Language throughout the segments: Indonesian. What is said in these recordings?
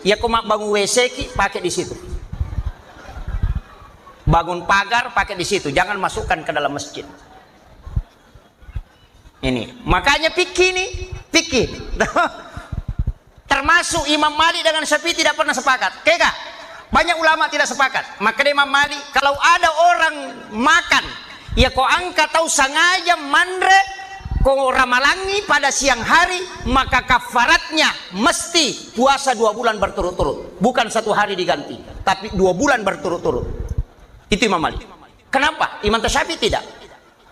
Ya kau mak bangun WC ki pakai di situ. Bangun pagar pakai di situ, jangan masukkan ke dalam masjid. Ini makanya fikih nih, fikih. Termasuk Imam Malik dengan Syafi'i tidak pernah sepakat. Kega? Banyak ulama tidak sepakat. Maka Imam Malik, kalau ada orang makan, ya kau angkat tahu sengaja mandre, kau ramalangi pada siang hari, maka kafaratnya mesti puasa 2 bulan berturut-turut. Bukan 1 hari diganti, tapi 2 bulan berturut-turut. Itu Imam Malik. Kenapa? Imam Syafi'i tidak.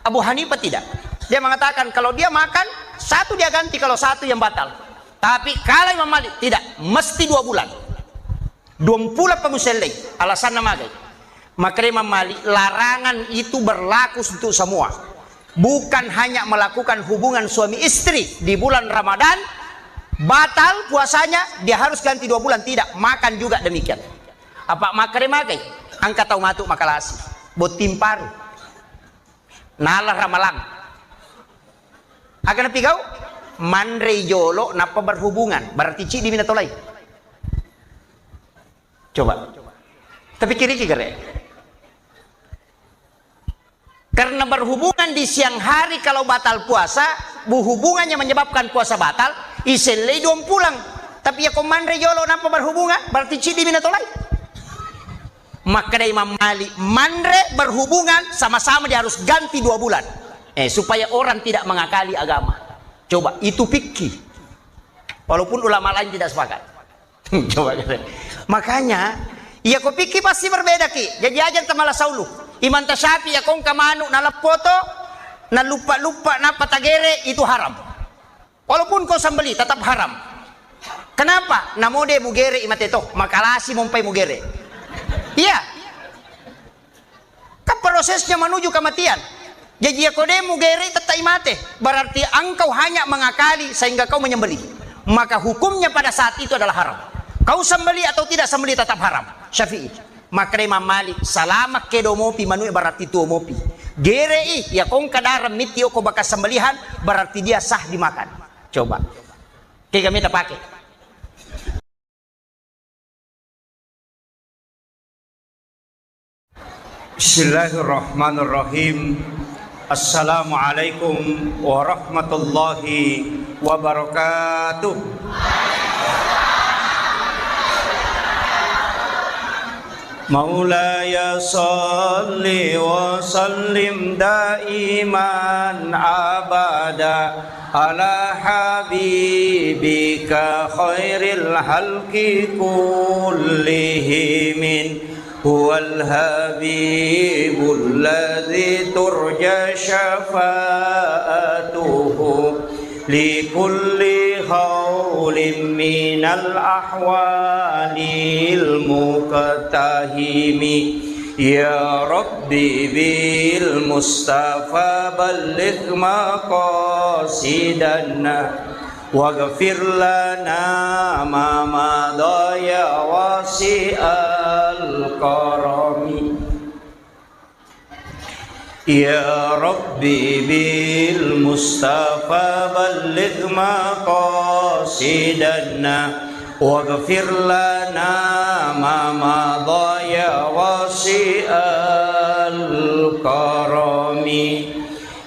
Abu Hanifah tidak. Dia mengatakan kalau dia makan, 1 dia ganti, kalau 1 yang batal. Tapi kalau Imam Malik tidak, mesti 2 bulan. 2 bulan pemuselai. Alasan namagai. Maka Imam Malik, larangan itu berlaku untuk semua. Bukan hanya melakukan hubungan suami istri di bulan Ramadan, batal puasanya, dia harus ganti 2 bulan. Tidak, makan juga demikian. Apa makre makai? Angkat tau matuk makalasi. Botim paru. Nalar ramalang. Akan pigau? Mandre jolo napa berhubungan. Berarti cik di minatolai. Coba. Tapi kiri kira. Karena berhubungan di siang hari kalau batal puasa, hubungannya menyebabkan puasa batal, iselei 2 pulang. Tapi ya komandre jolo napa berhubungan, berarti cidi minatolai. Maka dari Imam Malik, mandre berhubungan sama-sama dia harus ganti 2 bulan. Supaya orang tidak mengakali agama. Coba, itu fikih. Walaupun ulama lain tidak sepakat. Coba. Makanya, ya kau fikih pasti berbeda ki. Jadi aja tamala saulu. Imam Syafi'i ya kong kamanu na foto na lupa na patagere itu haram. Walaupun kau sembeli tetap haram. Kenapa? Namode mugere imateto, makalasi mompai mugere. Iya. Kan prosesnya menuju kematian. Jadi ya kode mugere tetap imate. Berarti engkau hanya mengakali sehingga kau menyembeli. Maka hukumnya pada saat itu adalah haram. Kau sembeli atau tidak sembeli tetap haram. Syafi'i. Maka Imam Malik salamak kedo mopi manu berarti tu mopi gerei ya kong kadar mitio ko bakas sembelihan berarti dia sah dimakan. Coba kayak kami tak pakai. Bismillahirrahmanirrahim. Assalamualaikum warahmatullahi wabarakatuh. Maulaya salli wa sallim daiman abada ala habibika khairil halqi kullihim huwal habibul ladzi turja syafa'atuhu likulli khawlim minal ahwalil muqtahimi ya rabbi bil mustafa balligh maqasidana waghfir lana ma madha ya wasi'al karami ya rabbi bil mustafa balligh maqasidana waghfir lana ma madha ya wasi'al karami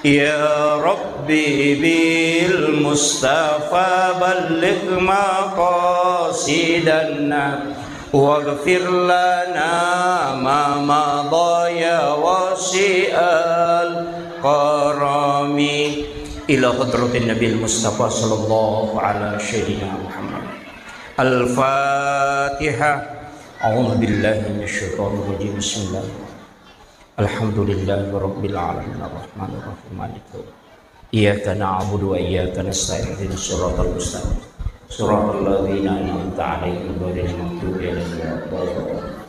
ya rabbi bil mustafa balligh maqasidana waghfir lana ma madha ya wasi'al karami ila hadratin nabil mustafa sallallahu ala sayyidina Muhammad. Al-Fatihah. A'udzu billahi minasyaitonir rajim. Bismillah. Alhamdulillahi rabbil alamin arrahmanir rahim maliki iyyaka na'budu wa iyyaka nasta'in ihdinas siratal mustaqim siratal ladzina an'amta 'alaihim ghairil maghdubi 'alaihim waladdallin.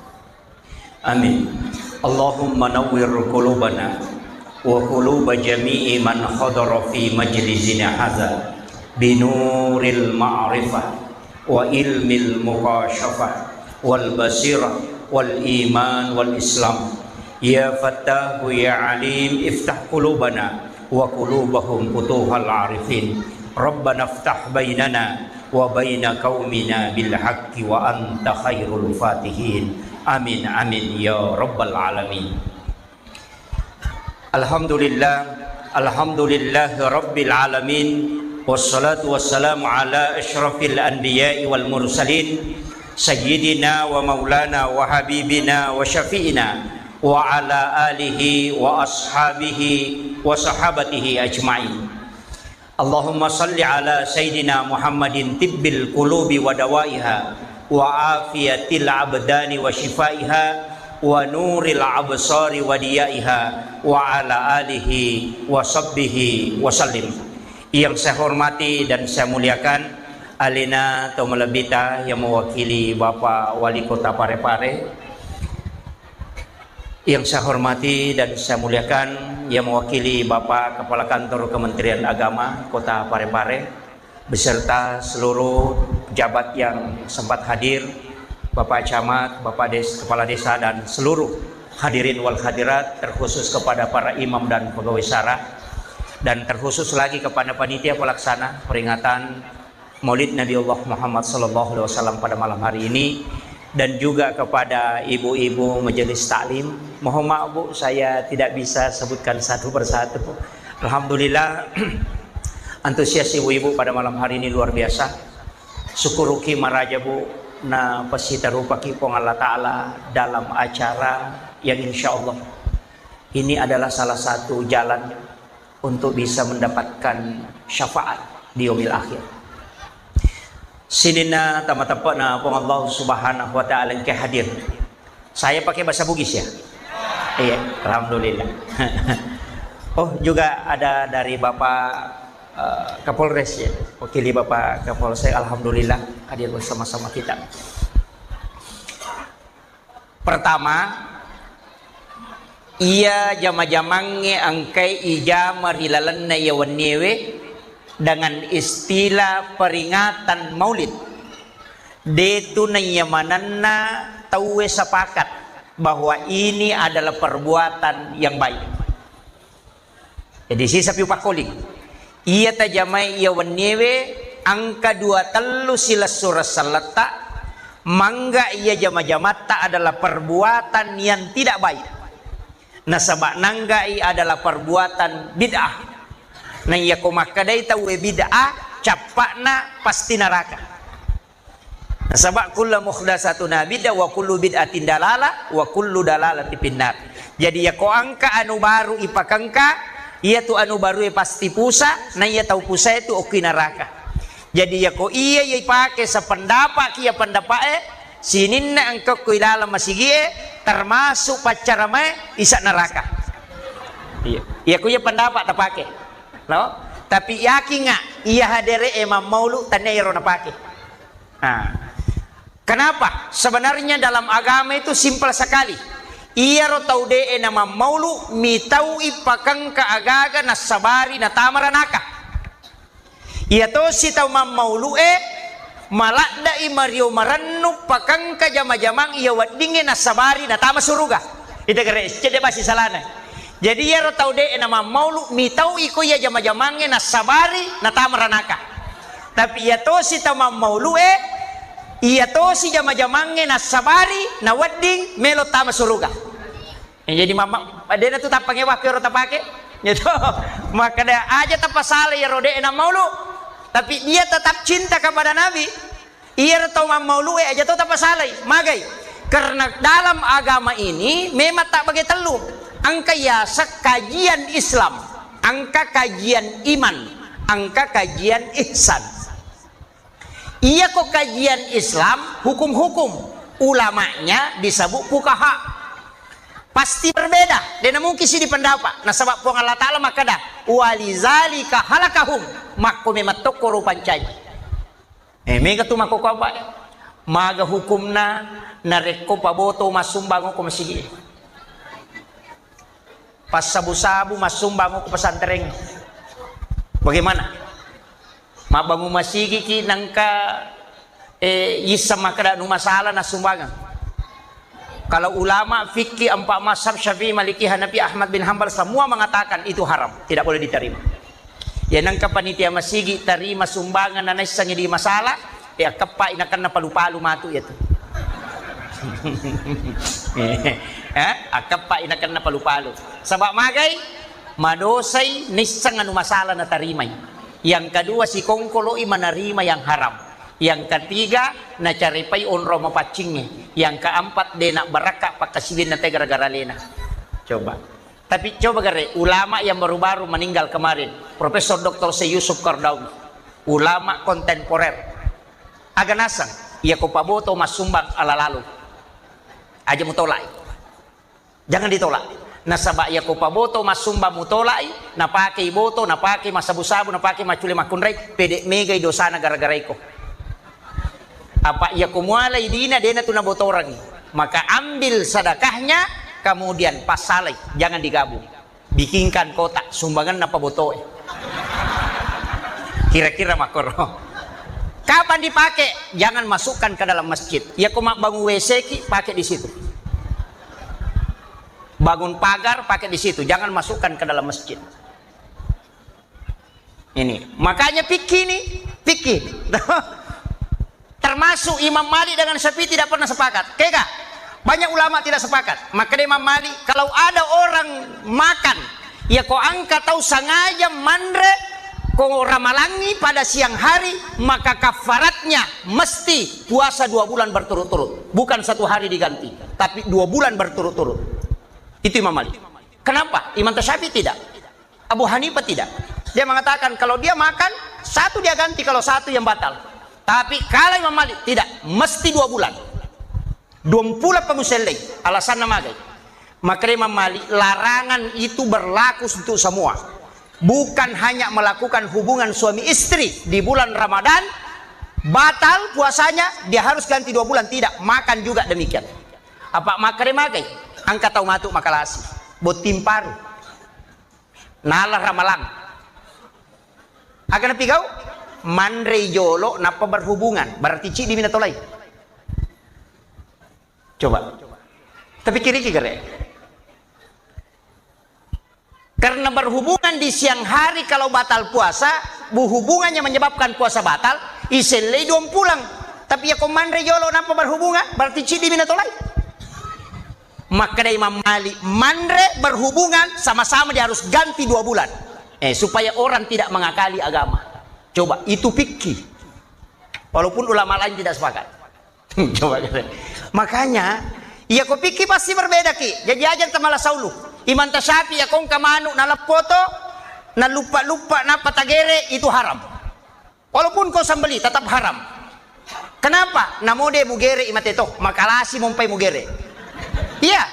Amin. Allahumma nawwir qulubana wa quluba jami'i man hadara fi majlisina hadza binuril ma'rifah wa ilmil muqasyafah wal basirah wal iman wal islam ya fattahu ya alim iftah qulubana wa qulubahum futuhal arifin rabbana iftah bainana wa baina qaumina bil haqqi wa anta khairul fatihin. Amin amin ya rabbal alamin. Alhamdulillah rabbil alamin, wassalatu wassalamu ala asyrafil anbiya'i wal mursalin sayyidina wa maulana wa habibina wa syafi'ina wa ala alihi wa ashabihi wa sahabatihi ajma'in. Allahumma salli ala sayyidina Muhammadin tibbil qulubi wa dawaiha wa afiyatil abdani wa shifaiha wa nuril absari wa diyaiha wa ala alihi wa sahbihi wa sallim. Yang saya hormati dan saya muliakan Alina Tomalabita yang mewakili Bapak Wali Kota Parepare, yang saya hormati dan saya muliakan yang mewakili Bapak Kepala Kantor Kementerian Agama Kota Parepare beserta seluruh pejabat yang sempat hadir, Bapak Camat, Bapak Kepala Desa dan seluruh hadirin wal hadirat, terkhusus kepada para imam dan pegawai syara, dan terkhusus lagi kepada panitia pelaksana peringatan Maulid Nabi Allah Muhammad SAW pada malam hari ini, dan juga kepada ibu-ibu majelis taklim. Mohon maaf Bu, saya tidak bisa sebutkan satu persatu. Alhamdulillah antusias ibu-ibu pada malam hari ini luar biasa. Syukuruki maraja Bu na pasita rupa kipong Allah Ta'ala dalam acara yang insya Allah ini adalah salah satu jalan untuk bisa mendapatkan syafaat di yaumil akhir. Sinina tama-tapa na pong Allah Subhanahu wa Ta'ala yang hadir. Saya pakai bahasa Bugis ya? Iya, alhamdulillah. Oh, juga ada dari Bapak Kapolres ya, wakili Bapak Kapolsek, alhamdulillah hadir bersama-sama kita. Pertama, ia jama-jamange angkai ija marilalan na yawan newe dengan istilah peringatan Maulid. Detu na yamananna tawe sepakat bahwa ini adalah perbuatan yang baik. Jadi sisa piu pakoling. Ia tajamai yawan newe angka 2 sila surah salata mangga ia jama-jamata adalah perbuatan yang tidak baik. Nasabak nanggai adalah perbuatan bid'ah. Nah iya kumakadai tahu bid'ah capakna pasti neraka. Nasabak kullu muhdatsatun bid'ah wa kullu bid'atin dalalah wa kullu dalalati finnar. Jadi ya ko angka anu baru ipakangka, iya tu anu baru pasti pusa, nah iya tahu pusa itu oki neraka. Jadi ya ko iya pakai sependapat kia pendapat sinin na angka ko dalam masigie termasuk pacarame isa neraka. Iya. Iya ko iya pendapat tak pakai. No? Tapi yakin nggak iya hadere Imam Maulud tanya iro na pakai. Nah. Kenapa? Sebenarnya dalam agama itu simpel sekali. Iya ro tau de nama Maulud mitau ipakang kaagaga na sabari na tamaranaka. Iya to si tau Mam Maulud malakda imario marannu pakang ka jama-jamang iya wadingin na sabari na tama suruga. Ita kare cede basi salana. Jadi ya ro tau de nama Maulud mitau iko ya jama-jamangnya na sabari na tamaranaka. Tapi iya to si tau Mam Maulud iya to si jama-jamangnya na sabari na wading melo tama suruga. Jadi mama adena tu tapangnya wakil ro tapake. Gitu. Maka dia aja tapasale ya ro de na Maulud. Tapi dia tetap cinta kepada Nabi. Ia tahu Maulud aja tahu tak salai. Magai. Karena dalam agama ini memang tak bagi telu. Angka yasa kajian Islam, angka kajian iman, angka kajian ihsan. Ia kok kajian Islam hukum-hukum. Ulamanya disebut fuqaha. Pasti berbeda. Dan mungkin sih di pendapat. Nah sebab pun Allah Ta'ala maka dah walizalika halakahum makku memang tokoro pancai. Mega tu makku kau apa? Maga hukumna nareko paboto masumbang ko masigi. Pas sabu-sabu masumbang ko pesantren. Bagaimana? Mabangu masigi ki nangka isa makada nu masalah na sumbangan. Kalau ulama fikih 4 mazhab Syafi'i, Maliki, Hanafi, Ahmad bin Hanbal semua mengatakan itu haram, tidak boleh diterima. Ya nang kapanitia masigi tarima sumbangan na naisang hindi masalah, ya kepa inakan na palu-palu matu ya tu. Kepa inakan na palu-palu. Sabak magay, madosay nisang anu masalah na tarimay. Yang kedua si kongkoloi menerima yang haram. Yang ketiga na caripay onro mapacingnya. Yang keempat dia nak berakak pakasiwin na gara-gara lena. Coba. Tapi coba gare, ulama yang baru-baru meninggal kemarin, Profesor Dr. C. Yusuf Qaradawi, ulama kontemporer. Agak nasang, ia ko paboto masumbang ala lalu. Aja mutolai. Jangan ditolak. Nasaba ia ko paboto masumbang mutolai, napake iboto, napake masabu-sabu, napake maculi makunray, pede megay dosana gara-gara iko. Apa ia ko mualay dina dena tu nabotorang. Maka ambil sedekahnya, kemudian pasalai, jangan digabung. Bikinkan kotak sumbangan napa botoe. Kira-kira makoro. Kapan dipakai? Jangan masukkan ke dalam masjid. Ya kumak bangun WC ki, pakai di situ. Bangun pagar, pakai di situ. Jangan masukkan ke dalam masjid. Ini, makanya fikih nih, fikih. Termasuk Imam Malik dengan Syafi'i tidak pernah sepakat. Kega? Banyak ulama tidak sepakat. Maka Imam Malik, kalau ada orang makan, ya kau angkat tahu sengaja mandre, kau ramalangi pada siang hari, maka kafaratnya mesti puasa 2 bulan berturut-turut. Bukan 1 hari diganti, tapi 2 bulan berturut-turut. Itu Imam Malik. Kenapa? Imam Syafi'i tidak. Abu Hanifah tidak. Dia mengatakan kalau dia makan, 1 dia ganti, kalau 1 yang batal. Tapi kalau Imam Malik tidak, mesti 2 bulan. 20 penguselai, alasan namagai. Maka Imam Malik, larangan itu berlaku untuk semua. Bukan hanya melakukan hubungan suami istri di bulan Ramadan, batal puasanya, dia harus ganti 2 bulan. Tidak, makan juga demikian. Apa makre magai? Angkat tau matuk makalasi. Botim paru. Nala ramalang. Akan pigau? Mandre jolo napa berhubungan. Berarti cik di minatolai. Coba. Tapi kiri-kiri. Karena berhubungan di siang hari kalau batal puasa, hubungannya menyebabkan puasa batal, iselai dong pulang. Tapi ya komandre jolo napa berhubungan, berarti cik di minatolai. Maka dari Imam Malik, mandre berhubungan sama-sama dia harus ganti 2 bulan. Supaya orang tidak mengakali agama. Coba, itu fikih. Walaupun ulama lain tidak sepakat. Coba. Makanya, ya kau fikih pasti berbeda ki. Jadi aja tamala saulu. Imam Syafi'i ya kong kamanu nalapoto, na lupa-lupa na patagere itu haram. Walaupun kau sambeli tetap haram. Kenapa? Namode mugere imateto, makalasi mompai mugere. Iya.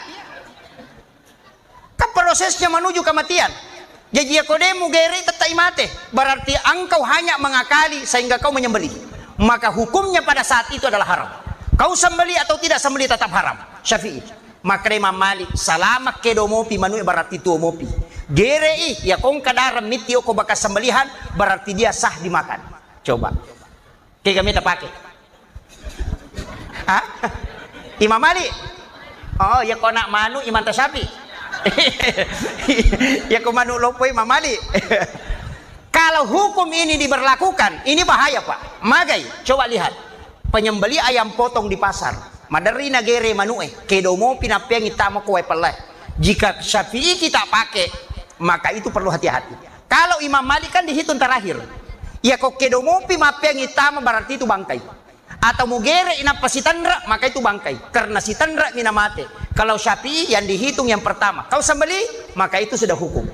Kan prosesnya menuju kematian. Jadi ya kode mugere tetap imate. Berarti engkau hanya mengakali sehingga kau menyembelih. Maka hukumnya pada saat itu adalah haram. Kau sembelih atau tidak sembelih tetap haram. Syafi'i. Maka Imam Malik salama kedomopi manu berarti tuomopi. Gerei ya kong kadara mitio ko bakas sembelihan berarti dia sah dimakan. Coba. Kayak kami tak pakai. Hah? Imam Malik. Oh ya kau nak manu Imam Syafi'i. Ya kau manu lopo Imam Malik. Kalau hukum ini diberlakukan, ini bahaya Pak. Magai, coba lihat. Penyembeli ayam potong di pasar. Madari nagere manue. Kedomo pinapeng itamo kuai peleh. Jika Syafi'i kita pakai, maka itu perlu hati-hati. Kalau Imam Malik kan dihitung terakhir. Ya kok kedomo pinapeng itamo berarti itu bangkai. Atau mugere inapa si tandra, maka itu bangkai. Karena si tandra minamate. Kalau Syafi'i yang dihitung yang pertama. Kau sembeli, maka itu sudah hukum.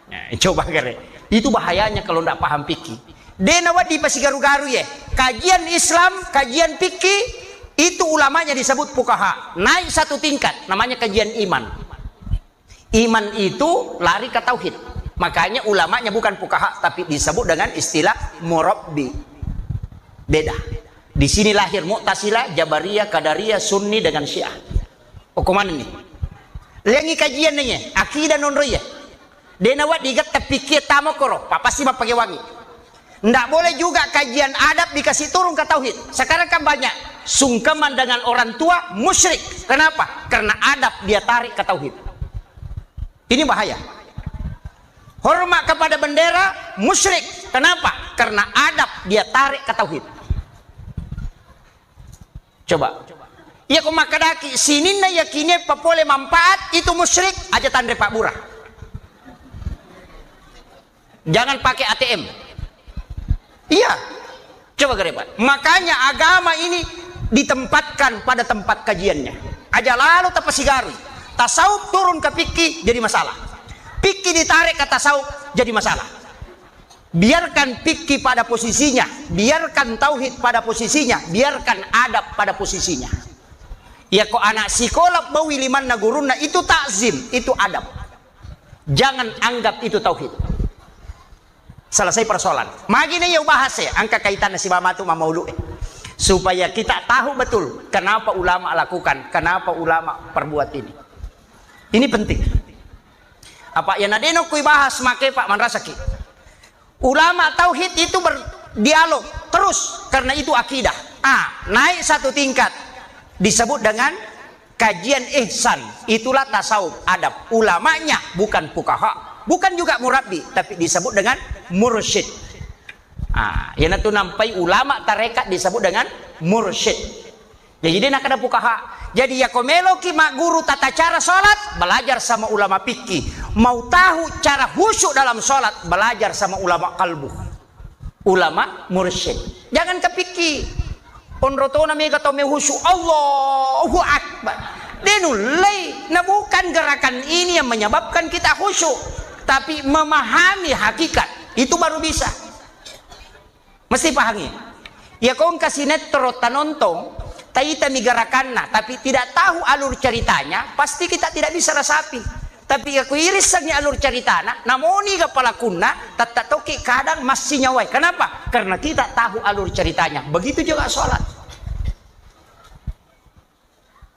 Nah, coba gere. Itu bahayanya kalau tidak paham fikih. Denawat di pasigaru-garu ya. Kajian Islam, kajian fikih, itu ulamanya disebut fuqaha. Naik 1 tingkat, namanya kajian iman. Iman itu lari ke tauhid. Makanya ulamanya bukan fuqaha, tapi disebut dengan istilah murabbi. Beda. Di sini lahir Mu'tazilah, Jabariyah, Qadariyah, Sunni dengan Syiah. Hukuman ini. Lengi kajian nih, akidah nonroya. Denawat digat terpikir tamokoro, pasti mah pakai wangi. Nggak boleh juga kajian adab dikasih turun ke tauhid. Sekarang kan banyak sungkeman dengan orang tua musyrik. Kenapa? Karena adab dia tarik ke tauhid. Ini bahaya. Hormat kepada bendera, musyrik. Kenapa? Karena adab dia tarik ke tauhid. Coba. Ya kau makadaki sini na yakini papole manfaat itu musyrik aja tandre Pak Burah. Jangan pakai ATM. Iya. Coba gerebat. Makanya agama ini ditempatkan pada tempat kajiannya. Aja lalu tapasigarui. Tasawuf turun ke fikih jadi masalah. Fikih ditarik ke tasawuf jadi masalah. Biarkan fikih pada posisinya, biarkan tauhid pada posisinya, biarkan adab pada posisinya. Ya kok anak sekolah bawi liman naguruna itu takzim, itu adab. Jangan anggap itu tauhid. Selesai persoalan. Magini ya bahas ya angka kaitan si mama tu mamaulu supaya kita tahu betul kenapa ulama lakukan, kenapa ulama perbuat ini. Ini penting. Apa yang nadeno kui bahas make Pak Manrasaki. Ulama tauhid itu berdialog terus karena itu akidah. Naik satu tingkat disebut dengan kajian ihsan. Itulah tasawuf, adab. Ulamanya bukan fuqaha, bukan juga murabbi, tapi disebut dengan mursyid. Yang itu nampai ulama tarekat disebut dengan mursyid. Jadi dia nak ada fuqaha. Jadi ya komelo ki mak guru tata cara sholat, belajar sama ulama fikih. Mau tahu cara khusyuk dalam sholat, belajar sama ulama kalbu, ulama mursyid. Jangan ke fikih. Onrotona mega to me khusyuk Allahu akbar. Denulai. Nah bukan gerakan ini yang menyebabkan kita khusyuk, tapi memahami hakikat. Itu baru bisa. Mesti pahami. Ya kau kasih netro tanontong taita migarakanna, tapi tidak tahu alur ceritanya, pasti kita tidak bisa rasapi. Tapi aku irisnya alur ceritana, namoni kepala kunna, tak toki kadang masih nyawai. Kenapa? Karena kita tahu alur ceritanya. Begitu juga sholat.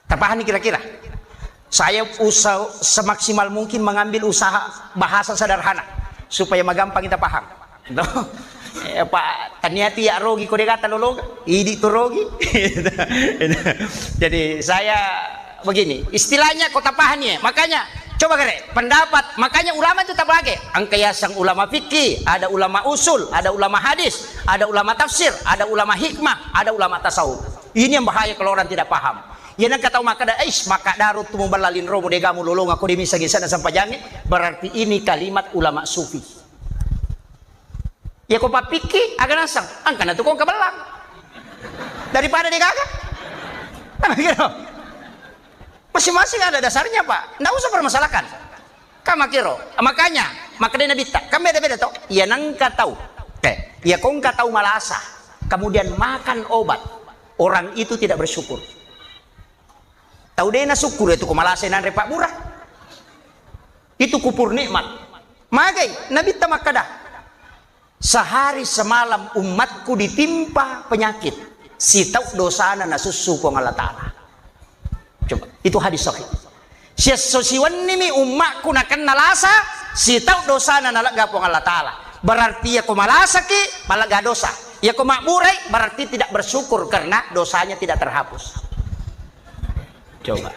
Terpahami kira-kira? Saya usaha semaksimal mungkin mengambil usaha bahasa sederhana supaya magampang kita paham. Pak taniati ya rogi kode kata lologa idi tu rogi. Jadi saya begini istilahnya kota pahannya. Makanya coba kere pendapat, makanya ulama itu tak pakai angkayasang ulama fikih, ada ulama usul, ada ulama hadis, ada ulama tafsir, ada ulama hikmah, ada ulama tasawuf. Ini yang bahaya kalau orang tidak paham. Ya nak kata maka maka darut tu membalalin romo degamu lolong aku dimisa gisana sampai jangan, berarti ini kalimat ulama sufi. Ya kau pikir agak nasang, angkana tu kau kebelang daripada dia kagak. Masing-masing ada dasarnya Pak, nggak usah permasalahkan. Kama kiro, makanya maka dia nabi tak, kami beda toh. Ya nangka tahu, ya kau nggak tahu malasa, kemudian makan obat, orang itu tidak bersyukur. Tahu dia na syukur itu kau malasa nan Pak Burah, itu kupur nikmat. Magai nabi tak makadah. Sehari semalam umatku ditimpa penyakit, si tahu dosana na susu ko Allah Ta'ala. Coba, itu hadis sahih. Si sosiwan nimi umatku na nalasa, si tahu dosana na laga po Allah Ta'ala. Berarti ya ko malasa ki malaga dosa. Ya ko makmurai berarti tidak bersyukur karena dosanya tidak terhapus. Coba.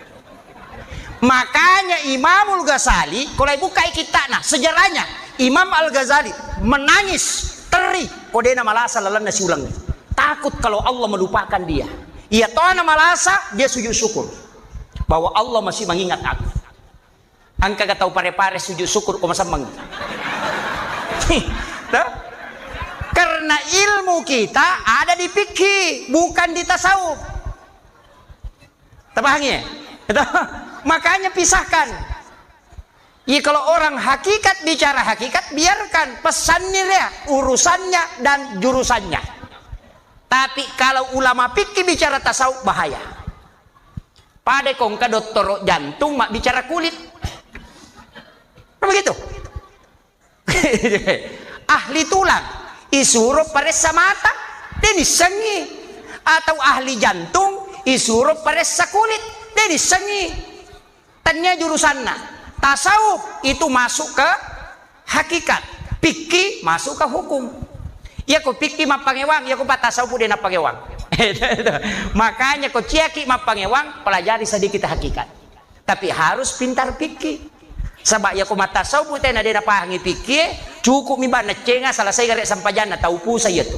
Makanya Imamul Ghazali kalau buka kita nah sejarahnya Imam Al-Ghazali menangis teri kodena malasa lalan nasi ulang takut kalau Allah melupakan dia. Ia toana malasa dia sujud syukur bahwa Allah masih mengingat aku. Angka gak tahu pare-pare sujud syukur kok masa karena ilmu kita ada di fikih bukan di tasawuf. Terpahami ya? Makanya pisahkan. Ya kalau orang hakikat bicara hakikat, biarkan pesannya dia, urusannya dan jurusannya. Tapi kalau ulama fikih bicara tasawuf bahaya. Pada kongka dokter jantung mak bicara kulit. Begitu. Ahli tulang isuruh paresa mata dia disengi, atau ahli jantung isuruh paresa kulit dia disengi. Tanya jurusannya. Tasawuf itu masuk ke hakikat, fikih masuk ke hukum. Ya kau fikih mapangewang, ya kau tasawuf dia napangewang. Makanya kau ciaki mapangewang, pelajari sedikit hakikat. Tapi harus pintar fikih. Sebab ya ko mata tasawuf tayo na din napahangi pikir, cukup mi ba na cenga selesai garek sampajan na taupu saya tu.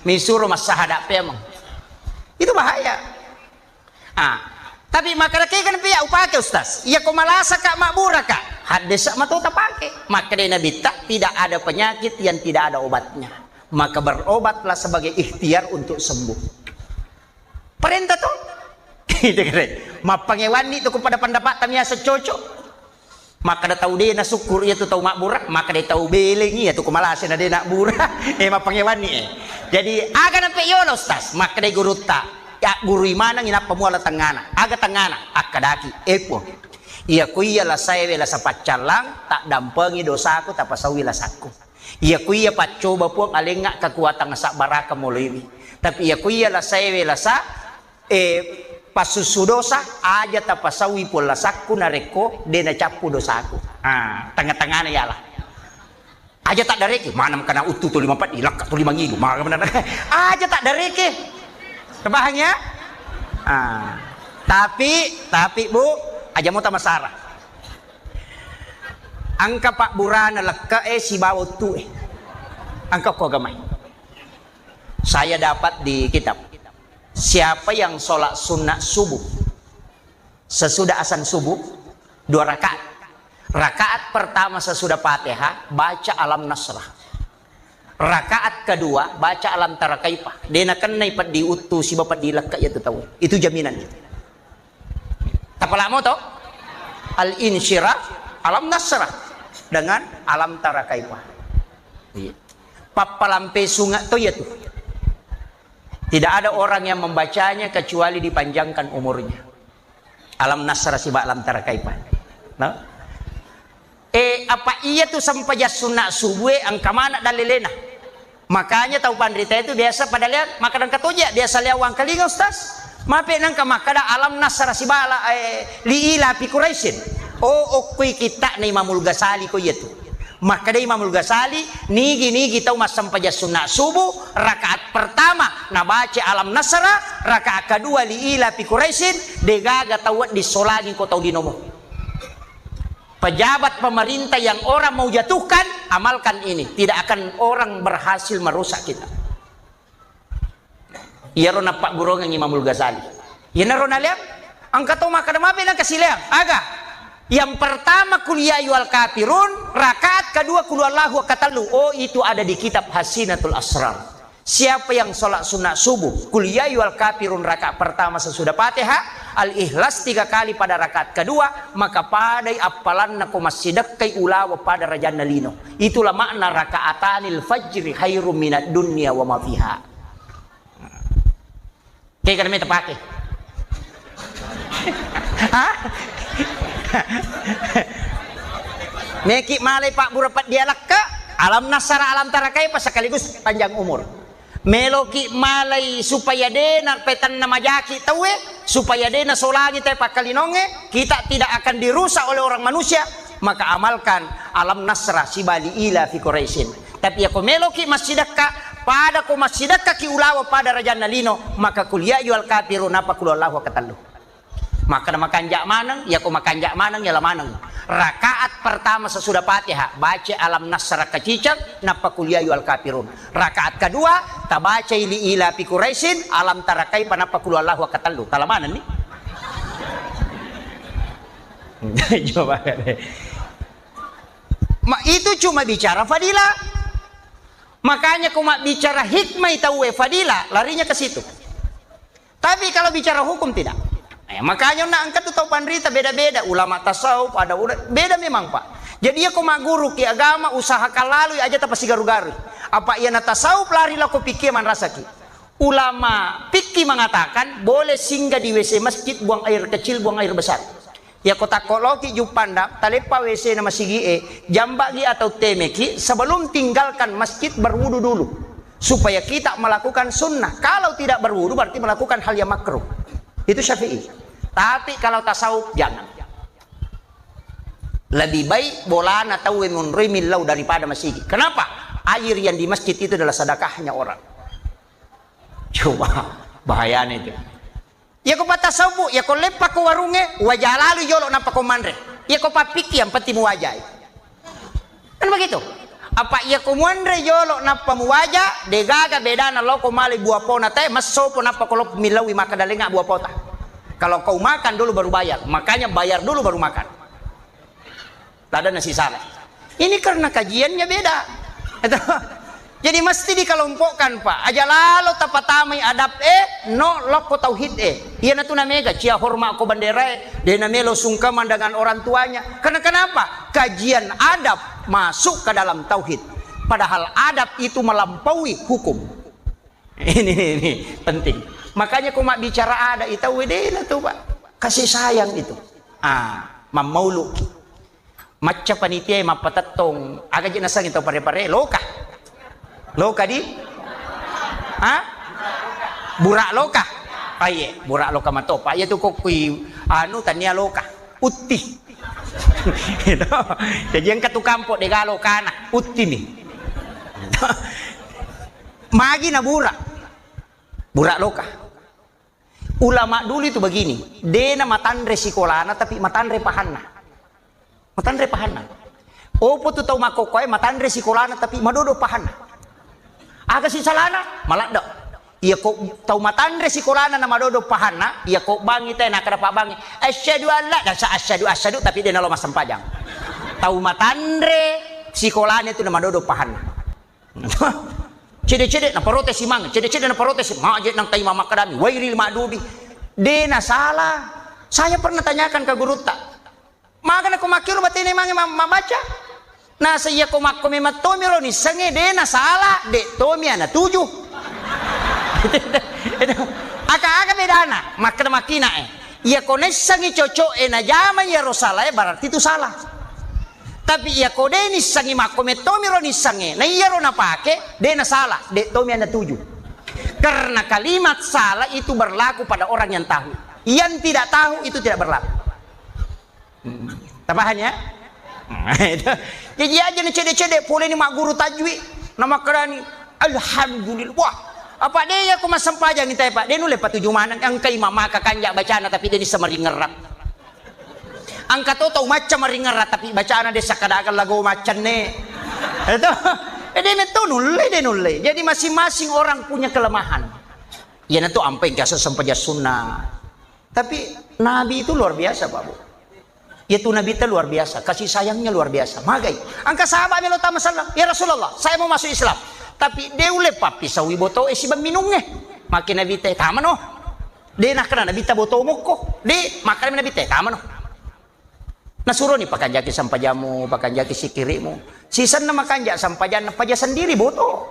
Misuro masahada pe emang. Itu bahaya. Tapi maka kan pia upake Ustaz. Ya ko malasa kak makbura kak. Hadis matu tak pakai. Maka dia nabi tidak ada penyakit yang tidak ada obatnya. Maka berobatlah sebagai ikhtiar untuk sembuh. Perintah tuh. Gitu kan. Mapangewani itu kepada pendapat tamnya secocok. Maka dia tahu dia na syukur ia tu tahu makbura, maka dia tahu beling ia tu kemalasan dia nak bura. Mapangewani Jadi aga nampe yono Ustaz. Maka dia guru tak. Ya guru imana ngina pamuala tangana aga tangana akadaki epo iya kuya la saya la sapacalang tak dampengi dosaku tak pasawi la saku iya kuya pacoba puang alenga kekuatan sak baraka mulimi tapi iya kuya la saya la sa pasusu dosa aja tak pasawi pun la saku nareko dena capu dosaku tengah-tengahnya ya lah aja tak dareke mana kena utuh tu 54 ilak tu 5.000 mana benar aja tak dareke Kebahannya, tapi bu, aja mau tak masalah. Angka Pak Burana leka si bawa tu angka kau gamai. Saya dapat di kitab. Siapa yang sholat sunnah subuh sesudah azan subuh 2 rakaat. Rakaat pertama sesudah Fatihah baca alam nasrah. Rakaat kedua baca alam tara kaifah. Dia nak kena ipat diutus si bapak dilaka ya tu tahu. Itu jaminan. Apa lama tu? Al insyirah alam nasrah dengan alam tara kaifah. Papalampe sungai tu ya tu. Tidak ada orang yang membacanya kecuali dipanjangkan umurnya. Alam nasrah si bapak alam tara kaifah. Nah. Apa iya tu sampai sunat subuh angka mana dalilena? Makanya tahu pandrita itu biasa pada lihat makanan katoja biasa lihat uang kali Ustaz. Mape nangka makada alam nasara sibala liila pi Quraisyin. Okui kita na Imamul Ghazali ko yetu. Makada Imamul Ghazali nigi tahu mas sampai sunat subuh rakaat pertama na baca alam nasara rakaat kedua liila pi Quraisyin degaga tahu di solani ko tahu di nomo. Pejabat pemerintah yang orang mau jatuhkan, amalkan ini. Tidak akan orang berhasil merusak kita. Iya rona Pak Burong yang Imamul Ghazali. Iya rona lihat, angkat tu makan apa yang kasih lihat? Aga. Yang pertama kuliah yual kafirun, rakaat kedua kul huwallahu katalu. Oh itu ada di kitab Hasinatul Asrar. Siapa yang sholat sunat subuh, kuliah yual kafirun rakaat pertama sesudah Fatihah. Al-Ikhlas 3 kali pada rakaat kedua, maka padai apalan na kumasidak kay ulawa pada rajana lino. Itulah makna rakaatanil fajri khairum minad dunya wa ma fiha. Kaya ka namin tapake. Meki malay Pak Burapat dialak ka, alam nasara alam tarakay pa sekaligus panjang umur. Meloki malay supaya dena petan na majaki tawe supaya dena solangi tayo pakalinonge kita tidak akan dirusak oleh orang manusia maka amalkan alam nasra si bali ila fi Quraisyin. Tapi ako meloki masjidaka pada ko masjidaka ki ulawa pada raja nalino maka kuliah yual kafirun apa kulallahu katalu. Maka makanjak manang ya ko makanjak manang ya lamanang. Rakaat pertama sesudah Fatihah baca alam nasra kacicang napa kuliah yual kafirun. Rakaat kedua tabaca ili ila fi Quraisyin alam tarakai panapa kulallahu katalu. Talamanan nih. Coba itu cuma bicara fadilah. Makanya kuma bicara hikmah tahu fadilah larinya ke situ. Tapi kalau bicara hukum tidak. Makanya nak angkat tu tahu pandrita beda-beda ulama tasawuf ada beda memang Pak. Jadi aku guru ki agama usahakan lalu aja tak pasti garu-garu. Apa ia nak tasawuf lari lah ko pikir man rasa ki. Ulama fikih mengatakan boleh singgah di WC masjid buang air kecil buang air besar. Ya kota koloki jupanda talepa WC nama sigi jambagi atau temeki sebelum tinggalkan masjid berwudu dulu supaya kita melakukan sunnah. Kalau tidak berwudu berarti melakukan hal yang makruh. Itu Syafi'i. Tapi kalau tasawuf jangan. Lebih baik bolan atau munrimil lau daripada masjid. Kenapa? Air yang di masjid itu adalah sedekahnya orang. Coba bahayanya itu. Ya ko tasawuf, ya ko lepa ko warunge, wajalalu yolo napa ko manre. Ya ko papiki yang peti muwajah. Kan begitu. Apa ia ko muandre yolo na pamuwaja de gaga bedana lo ko mali buah pona teh maso po na pa ko milawi makadalinga buah pota. Kalau kau makan dulu baru bayar, makanya bayar dulu baru makan. Ada nasi salah. Ini karena kajiannya beda. Jadi mesti dikelompokkan Pak. Aja lalu tapatamai adab no loko tauhid Iya na tu na mega cia hormat ko bandera de na melo sungkaman dengan orang tuanya. Karena kenapa? Kajian adab masuk ke dalam tauhid. Padahal adab itu melampaui hukum. Ini penting. Makanya ko mak bicara ada itu wedena tuh Pak. Kasih sayang itu. Mamaulu. Macam panitia mapatatong agak jenasang itu pare-pare loka. Loka di? Burak loka. Aye, burak loka matopa. Ya tu kokui tania loka. Uti. Jadi yang katu kampo de galo kana uti nih. Magi na burak. Burak loka. Ulama dulu itu begini, dena matandre sikolana tapi matandre pahanna. Matandre pahanna. Opo tu tau makokoy matandre sikolana tapi madodo pahanna. Aga si salana malak dak. Iya kok tau matandre sikolana na madodo pahanna, iya kok bangi teh nak pa bangi. Asyhadu an la dan asyhadu tapi dena lo masam pajang. Tau matandre sikolana itu na madodo pahanna. Cede-cede na protes simang, cede-cede na protes majet nang tay mama kadami, wairil madubi. Dena salah. Saya pernah tanyakan ke guru tak. Maga na kumakiro batene mangi mabaca. Na saya kumakko mematomi ro ni sange dena salah, de tomi ana 7. Aka-aka bedana, makna makina Ia konesangi cocok na jama ya ro salah berarti itu salah. Tapi ia kode ni sangi makome tomi ro ni sange na iya ro na pake de na salah de tomi anda 7 karena kalimat salah itu berlaku pada orang yang tahu, yang tidak tahu itu tidak berlaku. Tabahannya jadi aja nih cede-cede boleh ni mak guru tajwid nama kerani alhamdulillah. Wah apa dia aku masam pajang kita Pak dia nulis 7 mana yang kai mama kakanja bacana tapi dia disemeringerat. Angka to tau macam meringerat tapi bacaan desa kadakan lagu macam ne. Itu dia nulle. Jadi masing-masing orang punya kelemahan. Ya itu ampai jasa sampai sunnah. Tapi Nabi itu luar biasa Pak Bu. Yaitu Nabi itu luar biasa, kasih sayangnya luar biasa. Magai. Angka sahabat melo ta masalah. Ya Rasulullah, saya mau masuk Islam. Tapi dia ule papi sawi boto isi minungnya. Makin Nabi teh tamano. Dia nak kena Nabi ta boto moko. Dia makan Nabi teh tamano. Nasuruh nih pakan jaki sampai jamu, pakan jaki si kirimu. Sisan na makan jak sampai jan paja sendiri boto.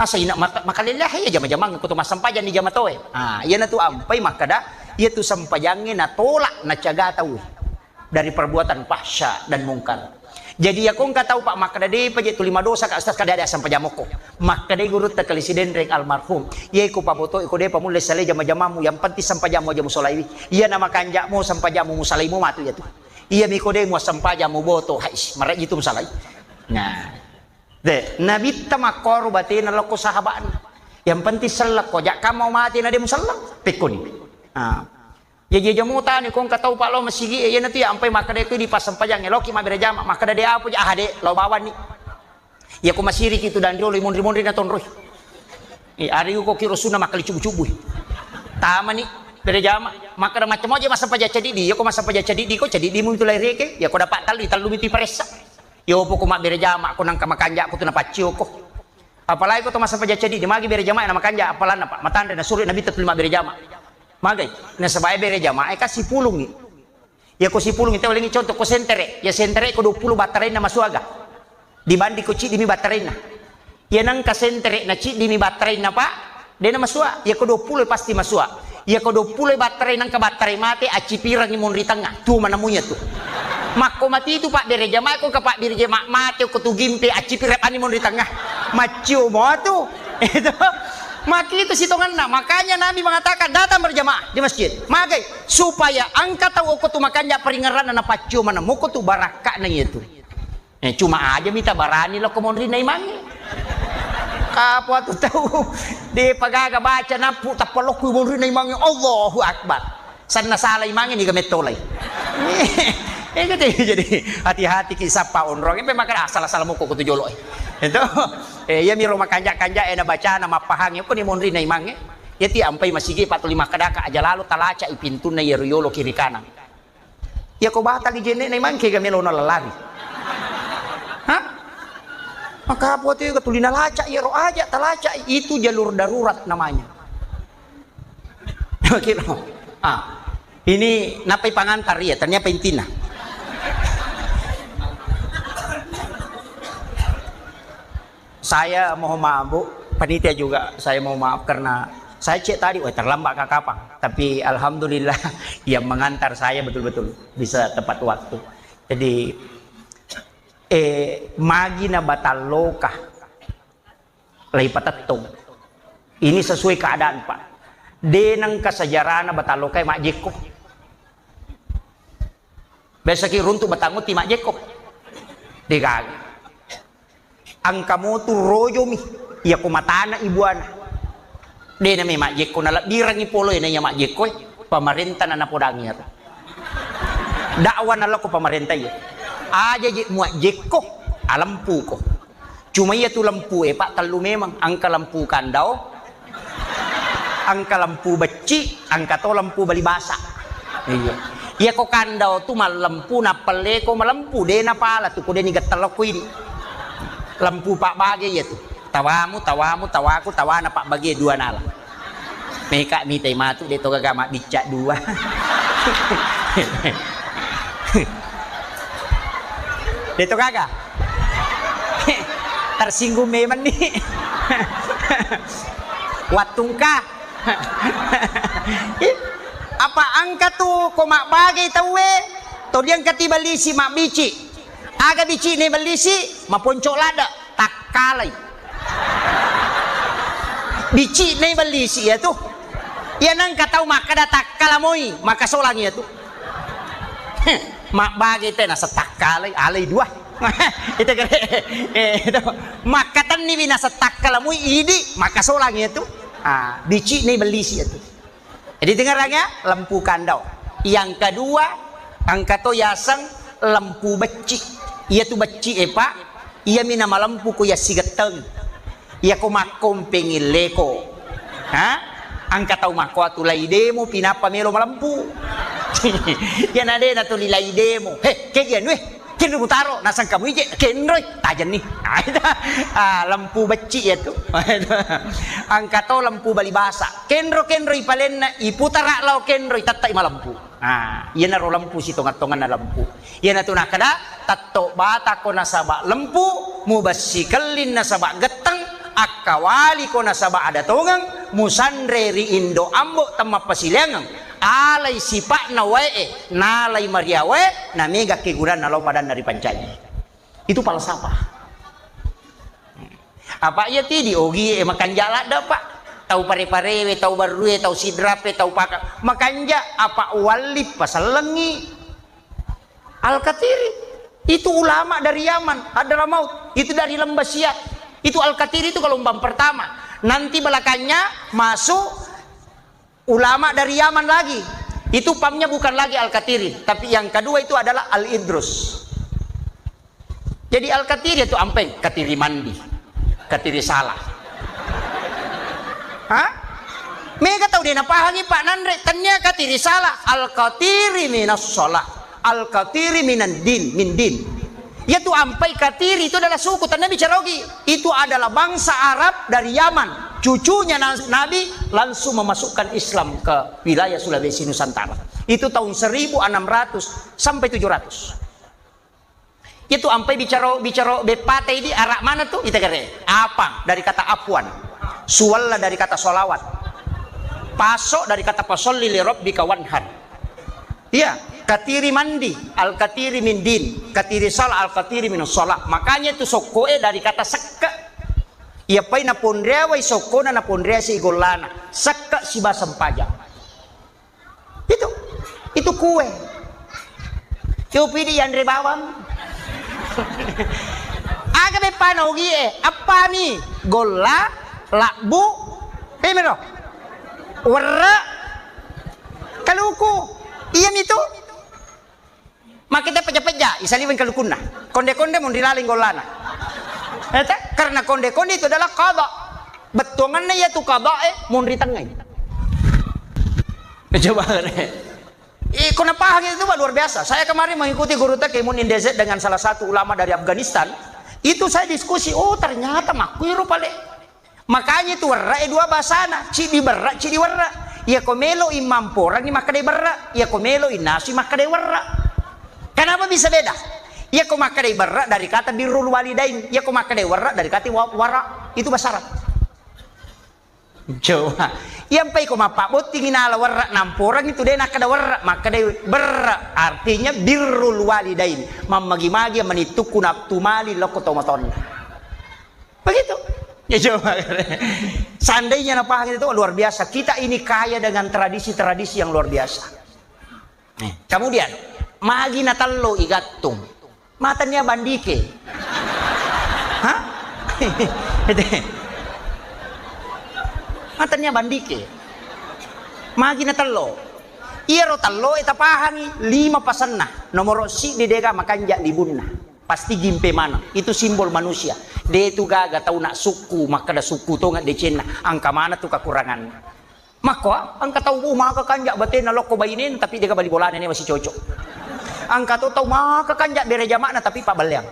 Asa ina makalilah ya jama-jamang ko tumas sampai jan di jama toe. Iya na tu ampai makada iya tu sampai jangin na tolak na caga tahu dari perbuatan fahsya dan mungkar. Jadi aku nggak tahu Pak makada deh paja tu 5 dosa ka ustaz kada ada sampai jamoko. Makada guru ta kalisiden rek almarhum. Iya ku paboto iko deh pamule sale jama-jamamu yang penting sampai jamu jamu solai. Iya nama kanjakmu sampai jamu musalaimu matu ya tu. Iya miko deh mu sampai jamu boto hais marak itu musalai. Nah. Deh Nabi tamakor batin lako sahabaan. Yang penting selak ko jak kamu mati na de musallam pikun. Jadi jamu tani kong katau Pak lo masigi ya nanti sampai makada itu di pas sampajang eloki mabere jama makada dia apa jah de lo bawan ni. Ya ko masiri kitu dan dio limun-limun na tonroy. Ari ko kiro sunna makali cubu-cubu. Tama ni bere jama makada macam aja masa paja cedi ya ko masa paja cedi ko cedi di mun tulai reke ya ko dapat talu miti paresa. Yo po ko mabere jama ko nang kamakanja ko tu na pacio ko. Apalagi ko to masa paja cedi di magi bere jama na makanja apalan na Pak matande na suri nabi tet 5 bere jama. Magai, na sabay bere jamaah kasi pulung ni. Ya ko si pulung ito walingi contoh ko sentere. Ya sentere ko 20 baterai na masuaga. Dibandi ko ci dimi baterai na. Ya nang ka sentere na ci dimi baterai na pa, de na masua. Ya ko 20 pasti masua. Ya ko 20 baterai nang ka baterai mate aci pirang imon ri tengah. Tu manamunya tu. Mako mati itu Pak bere jamaah ko ka Pak bere jamaah mate ko tu gimpe aci pirang animon ri tengah. Macio mo tu. Itu maki itu sitongan makanya Nabi mengatakan datang berjamaah di masjid magai supaya angkat tahu aku tu makannya peringaran na pacu mana muko tu baraka na itu cuma aja minta barani lo komondri na imangi apa tu tahu di pagaga baca napu tapalok komondri na imangi Allahu Akbar sana salah imangi ni gamet tolay Jadi hati-hati kisah pa onrong pe makan asal-asal mo ko tujolo itu ya mi roma kanja-kanja na baca nama pahang ko ni monri na imange ya ti ampai masigi 45 kadaka aja lalu talaca ipintu na yeruyolo kiri kanan ya ko bata li jene na imang kega melo na lalari ha maka apa tu katulina laca ya ro aja talaca itu jalur darurat namanya kira ini napai pangantar ya ternyata intina saya mohon maaf Bu, panitia juga saya mohon maaf karena saya cek tadi, terlambat ke kapang. Tapi alhamdulillah yang mengantar saya betul-betul bisa tepat waktu. Jadi magina bataloka lay patatong. Ini sesuai keadaan Pak. Denang kasajarana bataloka mak jeko. Biasa ki runtuk batangut ti mak jeko. Dikagi. Angka mo tu royo mi iya ko matana ibuana de na may majeko na dirang ipolo na iya majeko pamarenta na napodangi ato dakwa na ko pamarenta iya aja majeko alampu ko cuma iya tu lampu Pak telu memang angka lampu kandau angka lampu beci angka to lampu balibasa iya ko kandau tu malampu na pele ko malampu de na pala tu ko de ni gatalok ko ini lampu Pak Bagi ya tuh tawamu tawaku tawana Pak Bagi dua nala mereka minta matu dia toga gama dicak dua dia toga gak tersinggung memang nih watungkah apa angka tuh kok Mak Bagi tahu to dia angkat balisi Mak Bici aga bici ne balisi maponcok lada tak kalai bici ne balisi ya tuh ya nang katau maka da tak kalamoi maka solang ya tuh Mak Bagi teh nasa tak kalai alai dua itu kare itu maka tan ni nasa tak kalamoi idi maka solang ya tuh bici ne balisi ya tuh jadi dengar lagi ya lampu kandau yang kedua angka to yasang lampu beci iya tu beci Pak iya mina malampu ko ya sigateng iya ko makom pengil leko angka tau mako atulay demo pinapa melo malampu yan ade na to lilay demo kegyan kendo mutaro nasang kamu ije kenroy tajan nih lampu beci ya tu angka to lampu balibasa kenro ipalen na iputara law kenro tatai malampu iya na ro lampu si tongat-tongan na lampu iya na to nakada tatto bata ko nasaba lampu mubasikalin nasaba geteng akawali ko nasaba ada tongang musandre ri indo ambo tamma pasilengang alay sipak na wae nalay mariawe na mega keguran na padan dari pancanya itu falsafah apa ya ti di ogi makan jala da Pak tahu pare-parewe tahu barue tahu sidrape tahu paka makanja apa walip pasal lengi Al-Katiri itu ulama dari Yaman adalah maut itu dari Lembasiat itu Al-Katiri itu gelombang pertama nanti belakangnya masuk ulama dari Yaman lagi itu pamnya bukan lagi Al-Katiri tapi yang kedua itu adalah Al-Idrus jadi Al-Katiri itu ampe Katiri mandi Katiri salah Mega tahu dia napahangi Pak Nandre tanya Katiri salah Al-Katiri minas sholah Al-Katiri minan din min din yaitu ampai Katiri itu adalah suku tanda bicarogi itu adalah bangsa Arab dari Yaman cucunya Nabi langsung memasukkan Islam ke wilayah Sulawesi Nusantara itu tahun 1600 sampai 700 itu ampai bicara bepate di arah mana tuh itu kare apa dari kata afwan suwalla dari kata solawat pasok dari kata pasolli li rabbika wanhar iya Katiri mandi Al-Katiri min din Katiri salah Al-Katiri min sholah makanya itu sokoe dari kata sekka ia pai na pondrea wai sokona na pondrea si golana sekka si basam pajak itu kue Cupidi yang bawang aga be panogi apa nih gola lakbu mero warra kaluku iya itu makita ja isaliwin kalukunna. Konde-konde mun dilaling golana. Karena konde-konde itu adalah qada. Betongannya yaitu qada mun ritangay. Coba kenapa itu luar biasa. Saya kemarin mengikuti guru Imun Indezet dengan salah satu ulama dari Afghanistan. Itu saya diskusi, oh ternyata makuiru pale. Makanya itu warra dua basana, cidi berra, cidi warra. Ya komelo imam porang ni makade berra, ya komelo inasi makade warra. Kenapa bisa beda? Ya ko makade berra dari kata birrul walidain, ya ko makade warra dari kata wara. Itu bahasa Arab. Coba, yang pai ko mapabot tinginala warra namporang itu deh nakada warra, makade berra artinya birrul walidain, mamagi-magi manituku naptumali lokotomaton. Begitu. Ya coba. Seandainya napahang itu luar biasa. Kita ini kaya dengan tradisi-tradisi yang luar biasa. Kemudian, magi natallo igatung. Matanya bandike. Hah? Matanya bandike. Magi natallo. Iro tallo itapahangi 5 pasanna. Nomor si didega makanja libunna. Pasti gimpe mana. Itu simbol manusia. Dia itu gaga tahu nak suku, maka ada suku tu nggak decena. Angka mana tu kekurangan. Maka angka tahu maka kanjak batin nalok ko bainin tapi dia balik bola ini masih cocok. Angka tahu maka kanjak bere jamak tapi pak balyang.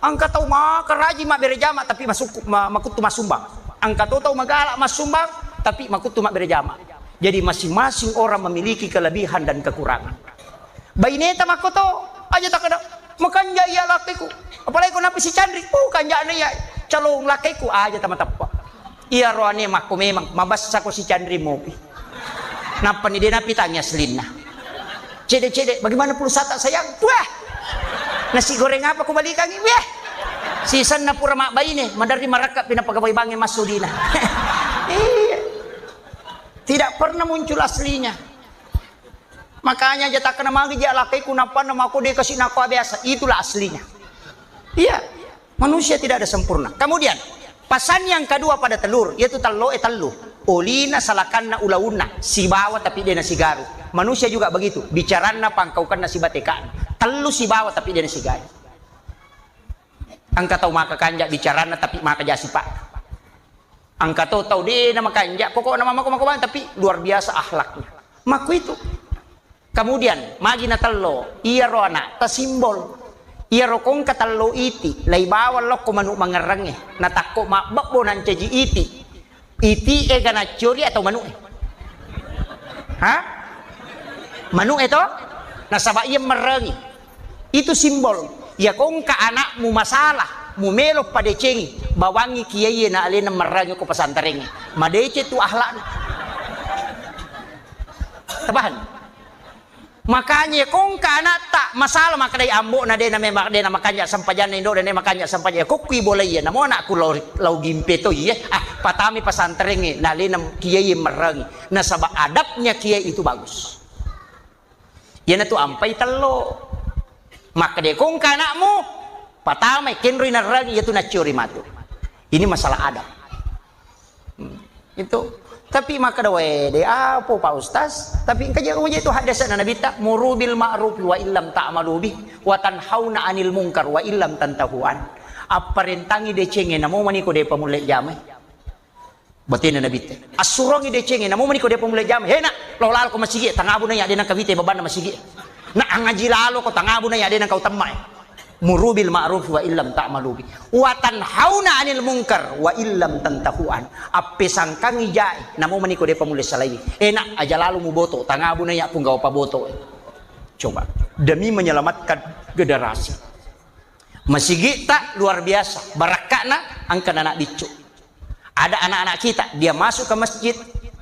Angka tahu maka raji mak bere jamak tapi masuk makut tu masumbang. Angka tahu magalak masumbang tapi makut tu mak bere jamak. Jadi masing-masing orang memiliki kelebihan dan kekurangan. Baineta makoto aja tak ada makanja ya lakiku. Apalagi kau si Chandri, kanja ya calon lakiku aja tamatapa. Iya roane makku memang mabasa ko si Chandri mopi. Napa ni dia napi tanya selina. Cede bagaimana pulsa tak sayang? Wah. Nasi goreng apa ku balikan ni? Wah. Sisan na pura mak bayi ni, madari marakap pinapagabay bangin masudina. Tidak pernah muncul aslinya. Makanya jatah kena magi dia lakiku napa nama aku dia kasih nakwa biasa. Itulah aslinya. Iya, manusia tidak ada sempurna. Kemudian, pasan yang kedua pada telur, yaitu tallo tallu. Olina salakanna ulauna, si bawa tapi dia nasi garu. Manusia juga begitu, bicarana pangkaukan nasi batekaan. Tellu si bawa tapi dia nasi garu. Angka tahu maka kanjak bicarana tapi maka jasi pak. Angka tahu dia nama kanjak, pokok nama maku tapi luar biasa akhlaknya. Maku itu. Kemudian, magina tallo, iya roana, tasimbol. Iya rokong katallo iti, lay bawal lo kumanu mangerangnya, natako mabakbo nan caji iti gana curi atau manu Hah? Manu itu? Nasaba iya merengi. Itu simbol. Ya kong ka anakmu masalah, mu melok pada cengi, bawangi kiai na alina merengi ko pasantarengi. Madece tu ahlak. Tabahan. Makanya kung kana tak masalah makadai ambo na de na memang de na makanya sampajan indo de na makanya sampajan ko kui boleh ya namo na ku lau gimpe to ye patami pasantrengi nali nam kiai merangi na saba adabnya kiai itu bagus ya na tu ampai tello makade kung kanakmu patami kenrui na rangi itu na curi matu ini masalah adab itu. Tapi maka dawe de apa Pak Ustaz? Tapi kajian itu hadasan Nabi tak murubil ma'ruf wa illam ta'malu bih wa tanhauna 'anil munkar wa illam tantahuan. Aparentangi de cenge namo maniko de pamulek jamai. Batin Nabi teh. Asurongi de cenge namo maniko de pamulek jamai. Hena lolal ko masigi tangabu na ya de nang kawite baban na masigi. Na angaji lalo ko tangabu na ya de nang kau tamai. Murubil ma'ruf wa illam ta'malu bih wa tanhauna 'anil munkar wa illam tantahuan. Ape sangkang ijai namo maniko de pamulai salai enak aja lalu mu boto tangabu na ya pun gawa pa boto. Coba demi menyelamatkan generasi masigi tak luar biasa barakakna angkan anak dicu. Ada anak-anak kita dia masuk ke masjid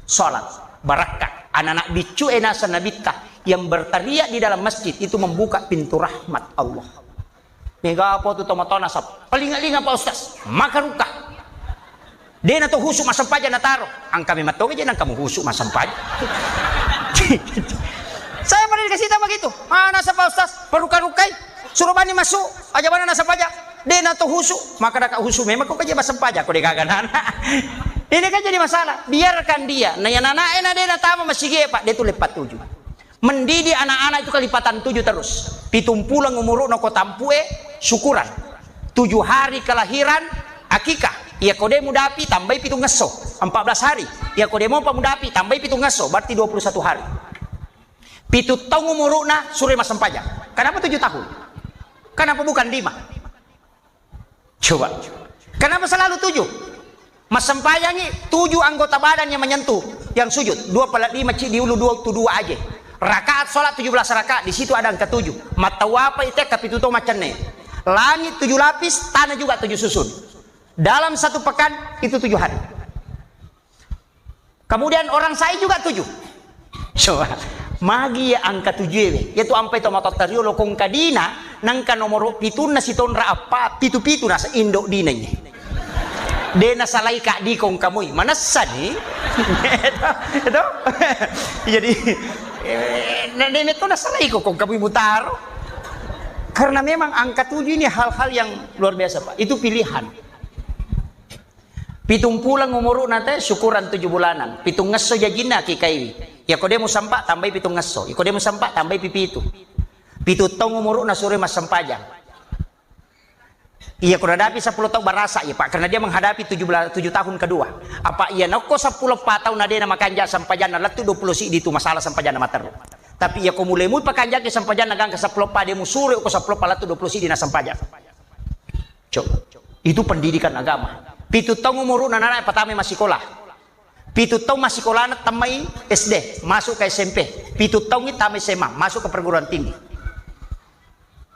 sholat barakat anak-anak dicu enasan nabita yang berteriak di dalam masjid itu membuka pintu rahmat Allah. Mega apa tu tomatona sap palinga-linga Pak Ustaz makan ruka dia nato husuk masam paja nataro ang kami matoge jangan kamu husuk masam paja. Saya pernah dikasih tahu begitu mana sa Pak Ustaz peruka-rukai suruh bani masuk aja mana nasa paja dia nato husuk maka dak husuk memang kok aja masam paja kok degaganan. Ini kan jadi masalah biarkan dia naya nanaena dia natama masih Pak dia tu lepat tuju Mendidik anak-anak itu kelipatan 7 terus. 70 umur no kotampue syukuran. 7 hari kelahiran akikah. Ia kode mudapi tambah 7 ngeso. 14 hari. Ia kode mau pamudapi tambah 7 ngeso. Berarti 21 hari. 7 tahun umurna suri mas sempajang. Kenapa 7 tahun? Kenapa bukan 5? Coba. Kenapa selalu 7? Mas sempajang ini 7 anggota badan yang menyentuh, yang sujud. 2/5 diulu 2 aja. Rakaat sholat 17 rakaat, di situ ada angka 7. Matawapa itu kapituto macamnya. Langit 7 lapis, tanah juga 7 susun. Dalam 1 pekan itu 7 hari. Kemudian orang saya juga 7. Coba. Magi ya angka 7 yaitu ampai to matotario lokong kadina nangka nomor pitun na sitonra apa pitu nasa indok dinanya. Dena salai kak di kong kamuy manasa ni. Itu. Jadi nenek itu nasalai ko kong kamuy mutaro. Karena memang angka 7 ini hal-hal yang luar biasa, Pak. Itu pilihan. 7 umur nate syukuran 7 bulanan. 7 ngeso jajina kikaiwi. Ya kode mo sampa tambah 7 ngeso. Ya kode mo sampa tambah 7. 7 tahun umur na sore mas sampajang. Iya kode hadapi 10 tahun barasa ya Pak, karena dia menghadapi 7 tahun kedua. Apa iya nako 10 tahun na dia na makanja sampajan na latu 20 si itu masalah sampajan na mater. Tapi ya ko mulai mu pakanja ke sampajan nagang ke 10 pa dia mu sore ko 10 pa latu 20 si di na sampajan. Coba. Itu pendidikan agama. 7 tahun umur na nana patame masih sekolah. 7 tahun masih sekolah na tamai SD, masuk ke SMP. 7 tahun itu tamai SMA, masuk ke perguruan tinggi.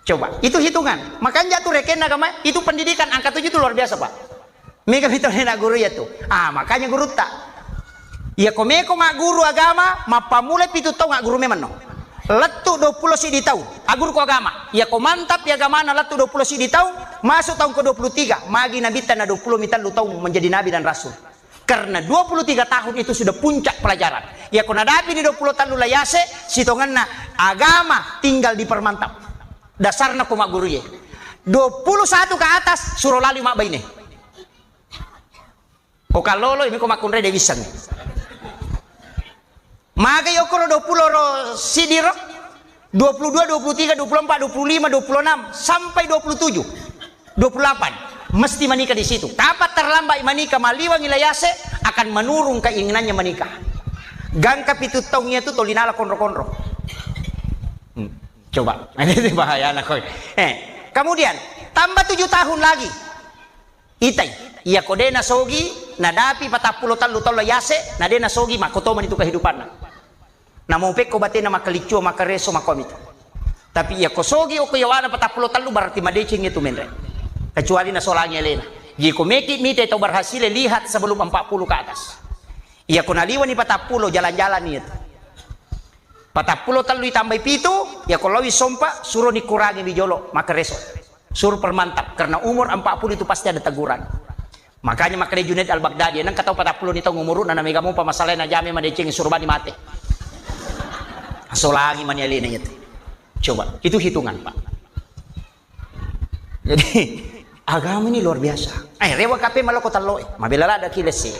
Coba, itu hitungan. Makanya jatuh reken agama, itu pendidikan angka 7 itu luar biasa, Pak. Mika mitolena guru ya tuh. Makanya guru tak. Ya komeko ngak guru agama, mapamulai 7 tahun ngak guru memang no. Letu 20 si di tahun, agur ko agama. Ya ko mantap ya agama na letu 20 si di tahun, masuk tahun ke 23, magi nabi tanah 20 mitan tahun menjadi nabi dan rasul. Karena 23 tahun itu sudah puncak pelajaran. Ya ko nadapi di 20 tahun layase, sitonganna agama tinggal dipermantap. Dasarna ko mak guru ye. 21 ke atas suruh lali mak baine. O kalolo ini ko makunre de bisan. Maka yokoro 20 ro sidiro 22, 23, 24, 25, 26 sampai 27, 28 mesti menikah di situ. Kapan terlambat menikah maliwang ilayase akan menurun keinginannya menikah. Gangka 7 tahunnya itu tolinala konro-konro. Coba, ini bahaya anak koi. Kemudian tambah 7 tahun lagi. Itay, iya kode nasogi, nadapi 40 tahun luto layase, nade nasogi makotoman itu kehidupan. Namopek ko bate na makalicho makareso makomit. Tapi iya kosogi o kuyawana 40 tahun berarti madecing itu menre. Kecuali nasolangnya Elena. Jika meki mite itu berhasil lihat sebelum 40 ke atas. Iya kunaliwan ni 40 jalan-jalan itu. 40 tahun ditambah pitu, ya kalau sompa suruh dikurangi bijolo makareso. Suruh permantap karena umur 40 itu pasti ada teguran. Makanya makanya Junaid Al-Baghdadi nang katau 40 ni tong umur na mega mo pamasalay na jami madecing suruh bani mate. Asolagi manialina itu. Coba, itu hitungan, Pak. Jadi agama ini luar biasa. Rewa kape maloko talloe, mabilala ada kilesi.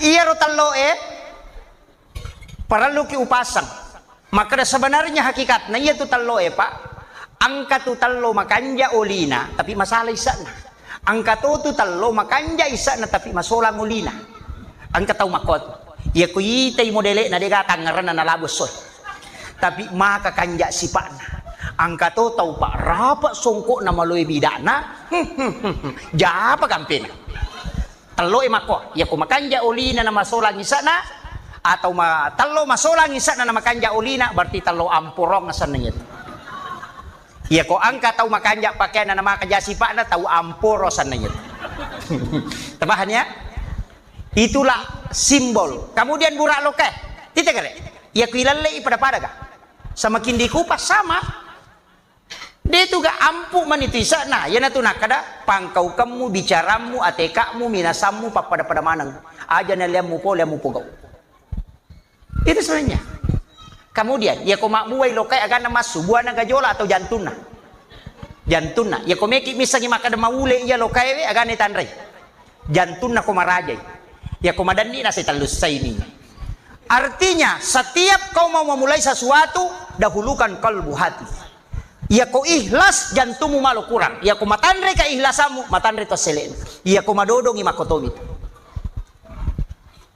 Iya ro talloe perlu kiupasang. Maka sebenarnya hakikat nah iya tu talloe, Pak. Angka tu tallo makanja olina, tapi masalah isana. Angka tu tallo makanja isana tapi masalah olina. Angka tau makot. Ya kuitay modele na dega tangaran na nalabos soy. Tapi maka kanja sipana. Angka to tau pa rapat songko na maloy bidana. Japa kampina. Taloy mako. Ya ku makanja ulina na masolang isana atau talo masolang isana na makanja ulina berarti talo ampurong asan na yun. Ya ko angka tau makanja pakaian na makanja sipana tau ampuro san na yun. Tabahan ya? Itulah simbol. Kemudian burak loke. Tidak kare. Ya kuilalai pada ka. Semakin dikupas sama. Dia itu gak ampuh manitisa. Nah, ya natu nakada pangkau kamu bicaramu atekamu minasamu pada manang. Aja na liamu po gau. Itu sebenarnya. Kemudian ya ko makbuay loke agan na masubuan na gajola atau jantuna. Jantuna. Ya ko meki misalnya makada maule ya loke agan ni tanray. Jantuna ko marajay. Ya komadan ni nasi talus sa ini. Artinya setiap kau mau memulai sesuatu, dahulukan kalbu hati. Ya kau ikhlas, jantungmu malu kurang. Ya kau matandre ka ihlasamu, matandre to selen. Ya kau madodong imakotomi.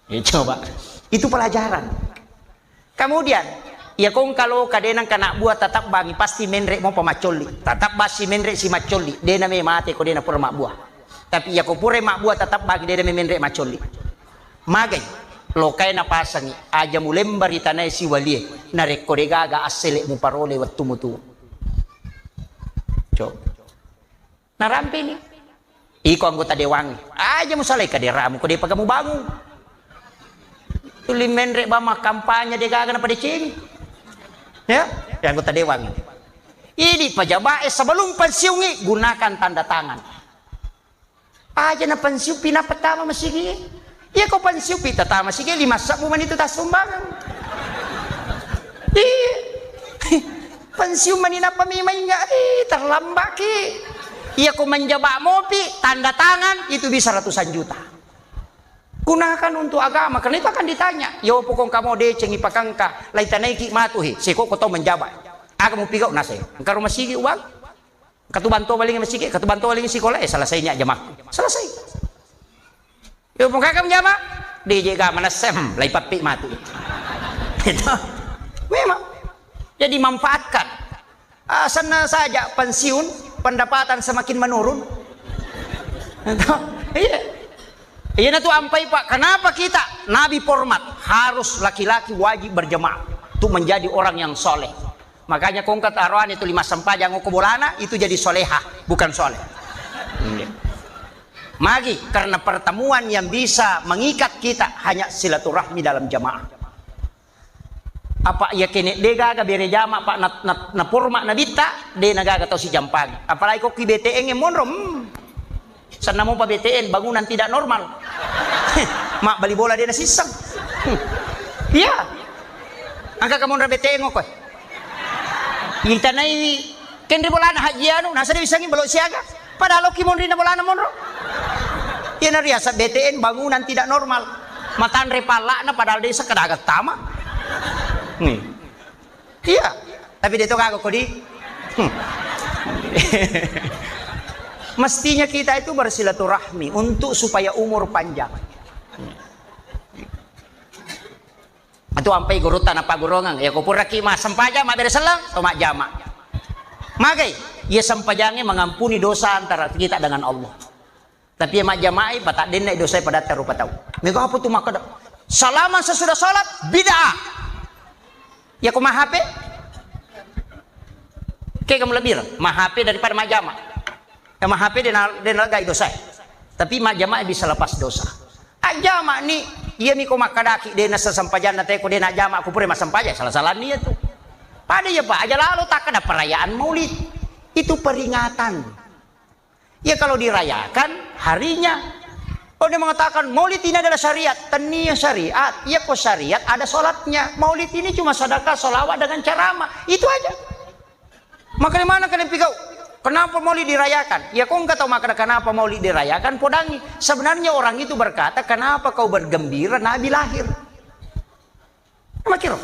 Ya coba, itu pelajaran. Kemudian, ya kau kalau kadenang kana buat tetap bangi pasti menrek mau pemacoli. Tetap basi menrek si macoli. Dena me mate ko dena pura mak buah. Tapi ya kau pura mak buah tetap bagi dena me menrek macoli. Magai lokai na pasangi aja mu lembar itanay si wali na rekoregaga asele mu parole waktu mutu. Coba narampi ni iko anggota dewangi aja mu salay kaderamu ko de pagamu bangun tuli menrek bama kampanye de gaga na padicing ya anggota dewangi ini pajabae sebelum pensiungi gunakan tanda tangan aja na pensiun pina pertama masih iya kau pensiun pita tama sige 5 sabu man itu tas sumbangan iya pensiun manina pamimay nga terlambat ki iya kau menjabak mopi tanda tangan itu bisa ratusan juta gunakan untuk agama karena itu akan ditanya yo pokong kamu de cengi pakangka lai tanai ki matuhi seko ko to menjabat aga mo pigaw na sayo ang karo masigi uwag katubanto baling masigi katubanto baling sikola selesai nya jamak selesai. Yo muka kamu jama, DJ mana sem, lai papi mati. Itu memang. Jadi manfaatkan. Sana saja pensiun, pendapatan semakin menurun. Iya. Iya na tuh ampai Pak. Kenapa kita Nabi format harus laki-laki wajib berjemaah untuk menjadi orang yang soleh. Makanya kongkat aroan itu 5 sampah jangan kubolana itu jadi solehah, bukan soleh. Magi karena pertemuan yang bisa mengikat kita hanya silaturahmi dalam jamaah. Apa ya kene dega bere jama pak na purma na bita de nagaga to si jampang. Apalagi kok ki BTN monrom. Sana mo pa BTN bangunan tidak normal. Mak bali bola dia na sisang. Iya. Angka kamu ra BTN ko. Kita nai kenri bola na hajianu nasa de bisangin balo siaga. Padahal ki monri na bola na monro. Yan na riya sa BTN bangunan tidak normal. Matanre pala na padahal desa kadagat tama. Iya. Tapi dito kago ko di. Mestinya kita itu bersilaturahmi untuk supaya umur panjang. Itu ampai gurutan apa gurongang ya ko pura ki ma sampaja ma bereselang to ma jama. Magai ya sampajangnya mengampuni dosa antara kita dengan Allah. Tapi ya mak jama'i batak denai dosa pada terupa tahu. Mega apa tuh maka salaman sesudah salat bid'ah. Ya ku mah HP. Kayak kamu lebih mah HP daripada mak jama'. Ya mah HP den lagai dosa. Tapi mak jama'i bisa lepas dosa. Jama' ni iya mi ko makadaki den sasampajan na teko den jama' aku pure masampaja salah-salah niya tuh. Pada ya Pak, aja lalu tak ada perayaan Maulid. Itu peringatan. Ya kalau dirayakan harinya. Kalau dia mengatakan Maulid ini adalah syariat, tania syariat. Ya kok syariat ada sholatnya. Maulid ini cuma sedekah, sholawat dengan ceramah. Itu aja. Maka di mana kalian pikir? Kenapa Maulid dirayakan? Ya kau nggak tahu makna kenapa Maulid dirayakan? Podangi. Sebenarnya orang itu berkata, kenapa kau bergembira Nabi lahir? Makiro.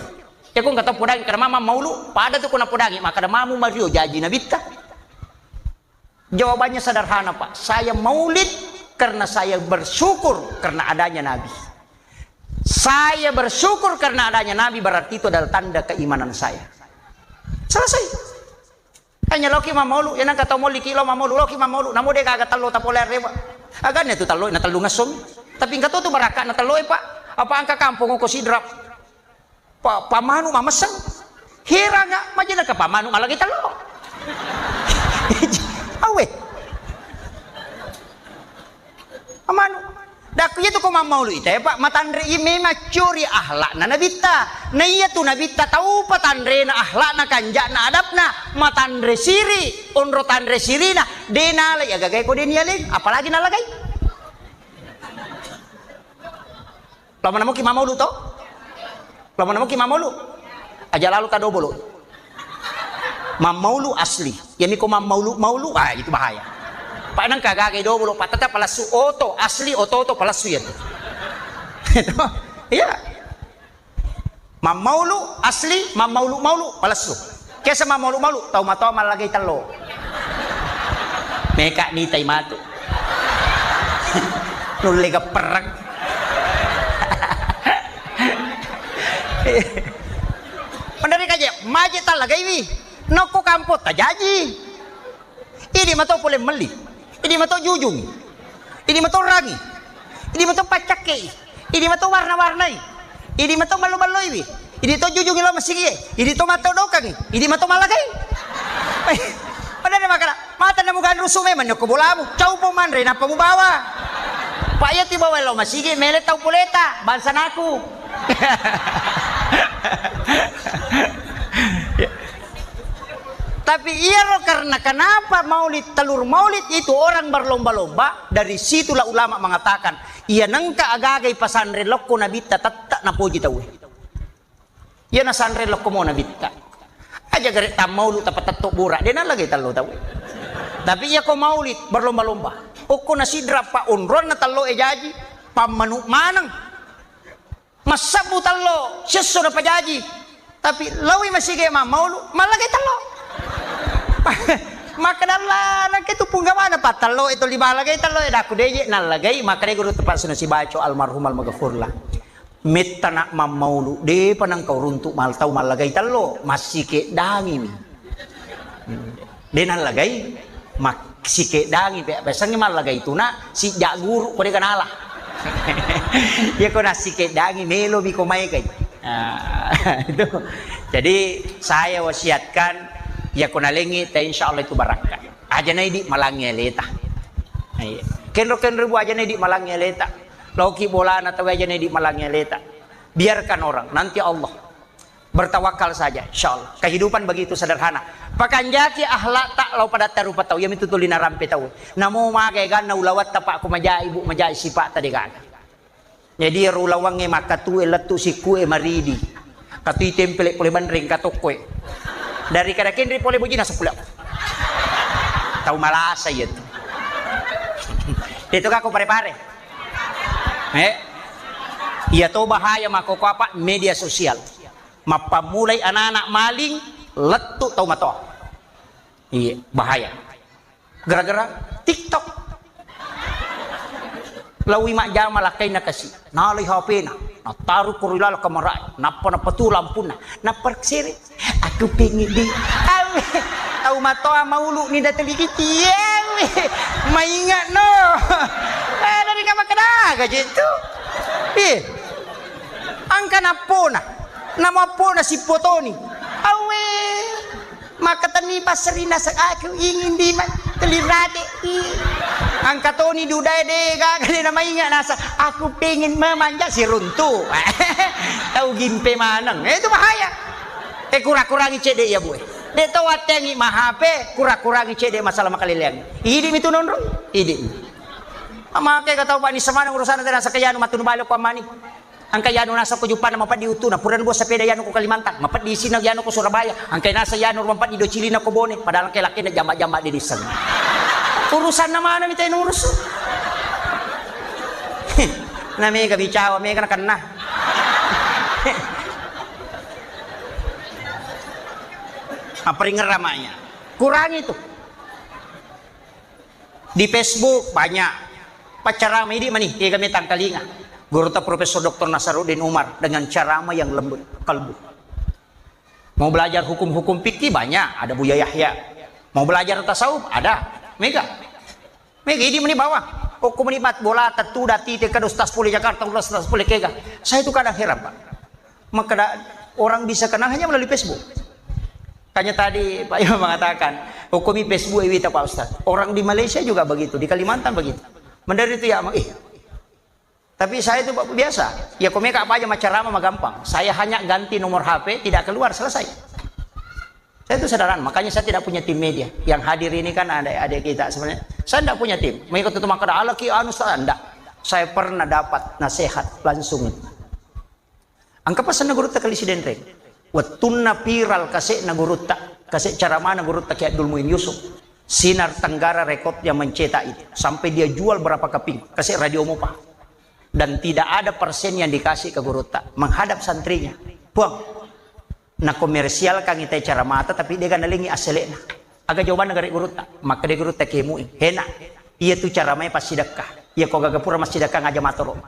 Ya kau nggak tahu podangi karena mama maulu. Pada tuh kuna podangi maka ada mamu Mario jaji Nabi ta. Jawabannya sederhana Pak, saya maulid karena saya bersyukur karena adanya Nabi. Saya bersyukur karena adanya Nabi berarti itu adalah tanda keimanan saya. Selesai. Hanya loki mamolu, yang kata maulid kilo mamolu, loki mamolu, namun dia kagak talo tapoler rewa. Agaknya itu talo, na talo ngasom. Tapi enggak tahu tuh barakak na talo Pak. Apa angka kampung ko sidrap? Pamanu mamasang. Hira nga, majina ka pamanu malagi talo. Awe. Amanu. Dak itu ko mamaulu ite Pak matandre ime macuri ahlak na nabita. Na iya tu nabita tahu patandre na ahlak na kanja na adab na matandre siri onro tandre siri na dena lay agagay ko din yaling apalagi nalagay. Lama namo ki mamaulu to? Lama namo ki mamaulu. Aja lalu ta dobolo. Mamaulu asli. Yani ko mamaulu itu bahaya. Pak nang kagagay dobolo patata palasu oto asli oto palasu yan. Iya. Mam Maulu asli, Mam Maulu palasu. Kesa Mam Maulu tau mato malagay talo. Meka ni tay mato. Nulay ka perang. Pandari kaje, maji talaga iwi. Noko kampot tajaji. Ini mato pole meli. Ini mato jujung. Ini mato rangi. Ini mato pacake. Ini mato warna-warnai. Ini mato malu-malu iwi. Ini to jujung lo masih ini to mato dokang. Ini mato malagay. Pandari makana. Mata na mugan rusume man ko bolamu. Chau po man rin na pamubawa. Paya ti bawa lo masige mele tau puleta bansan aku. Tapi iya loh, karena kenapa maulid telur maulid itu orang berlomba-lomba, dari situlah ulama mengatakan iya nangka agagai pasandre lokko nabita tatta na puji tahu. Iya na sandre lokko mo nabita. Aja garet tam maulid tapat tato burak dia na lagi talo tahu. Tapi iya ko maulid berlomba-lomba. Oko na sidra pa unron na talo ejaji pamanu manang. Masabu talo seso na pajaji. Tapi lawi masige ma maulid malagay talo. Maka dalam itu punggawana pa talo itu libalagay talo aku deje nalagay maka de guru tepat sunan si baco almarhum almaghfurlah metta nak mamaulu de panang kau runtuk mal tau malagay talo masike dangi mi de nalagay masike dangi besang malagay tuna si jak guru ko de kanala ya ko nasike dangi melo bi ko may kay itu jadi saya wasiatkan ya kunalengi ta insyaallah itu baraka aja na di malangnya leta kenro bu aja na di malangnya leta loki bola na tahu aja na di malangnya leta biarkan orang nanti Allah bertawakal saja insyaallah kehidupan begitu sederhana pakanjaki ahlak tak lau pada tarupa tahu ya mitutulina rampe tahu namo makai gan na ulawat tapak ku majai ibu majai sifat tadi kan jadi rulawange makatu eletu siku maridi katui tempelek pole bandring katokwe dari kada kendri pole bujina sepula tahu malasa itu itu aku pare-pare iya to bahaya mako apa media sosial mapamulai anak-anak maling letu tahu mato iya bahaya gara-gara TikTok lawi mak jama lakai na kasi nalai HP na taruh kurilala kamarai napa na patu lampuna na perksiri aku pengen di tahu mato maulu ni dateli kiti maingat no dari kama kada gaje itu angka napona nama pona si potoni awe maka tani pasrina sa aku ingin di telirade angka toni dudai dega kali nama ingat nasa aku pengen memanjat si runtuh tahu gimpe manang itu bahaya kurang-kurangi cede ya bu de to watengi mahape kurang-kurangi cede masalah makalilian hidim itu nonron hidim make kata pak ni semana urusan ada nasa kayano matunu balo ko mani ang kayano nasa ko jupan mapat di utuna puran bo sa peda yano ko Kalimantan mapat di sinag yano ko Surabaya ang kay nasa yano mapat di Docilina ko bone padahal kay laki na jamba-jamba di disan urusan naman namin tayo urus na may kabicawa may kanakan na paling ramanya kurang itu di Facebook banyak pacarama ini mani kaya kami tangkalinga guru ta Profesor Dr. Nasaruddin Umar dengan carama yang lembut kalbu mau belajar hukum-hukum fikih banyak ada Buya Yahya mau belajar tasawuf ada mega ini meni bawah kok menipat bola tatu dati te kada Ustaz Poli Jakarta Ustaz Poli Kega saya itu kadang heran Pak maka orang bisa kenal hanya melalui Facebook. Kayaknya tadi Pak Imam mengatakan hukumi Facebook itu Pak Ustaz. Orang di Malaysia juga begitu, di Kalimantan begitu. Mendari itu ya, tapi saya itu biasa. Ya komeka apa aja macam ramah gampang. Saya hanya ganti nomor HP, tidak keluar selesai. Saya itu sederhana, makanya saya tidak punya tim media. Yang hadir ini kan adik-adik kita sebenarnya. Saya tidak punya tim. Mengikut itu maka ala ki anu Anda. Saya pernah dapat nasihat langsung. Angka pasan guru tak kali sidendre. Watunna piral kasih nagurutta kasih cara mana gurutta kayak Abdul Muin Yusuf Sinar Tenggara rekod yang mencetak itu sampai dia jual berapa keping kasih radio Mopa dan tidak ada persen yang dikasih ke gurutta menghadap santrinya Puang. Na komersial kang itay cara mata tapi dia kan nalingi aselena. Aga jawaban negara gurut tak. Maka dia gurut tak kemui. Hena. Iya tu cara mai pas sidakah. Iya ko gagapura mas sidakah ngaja matoro.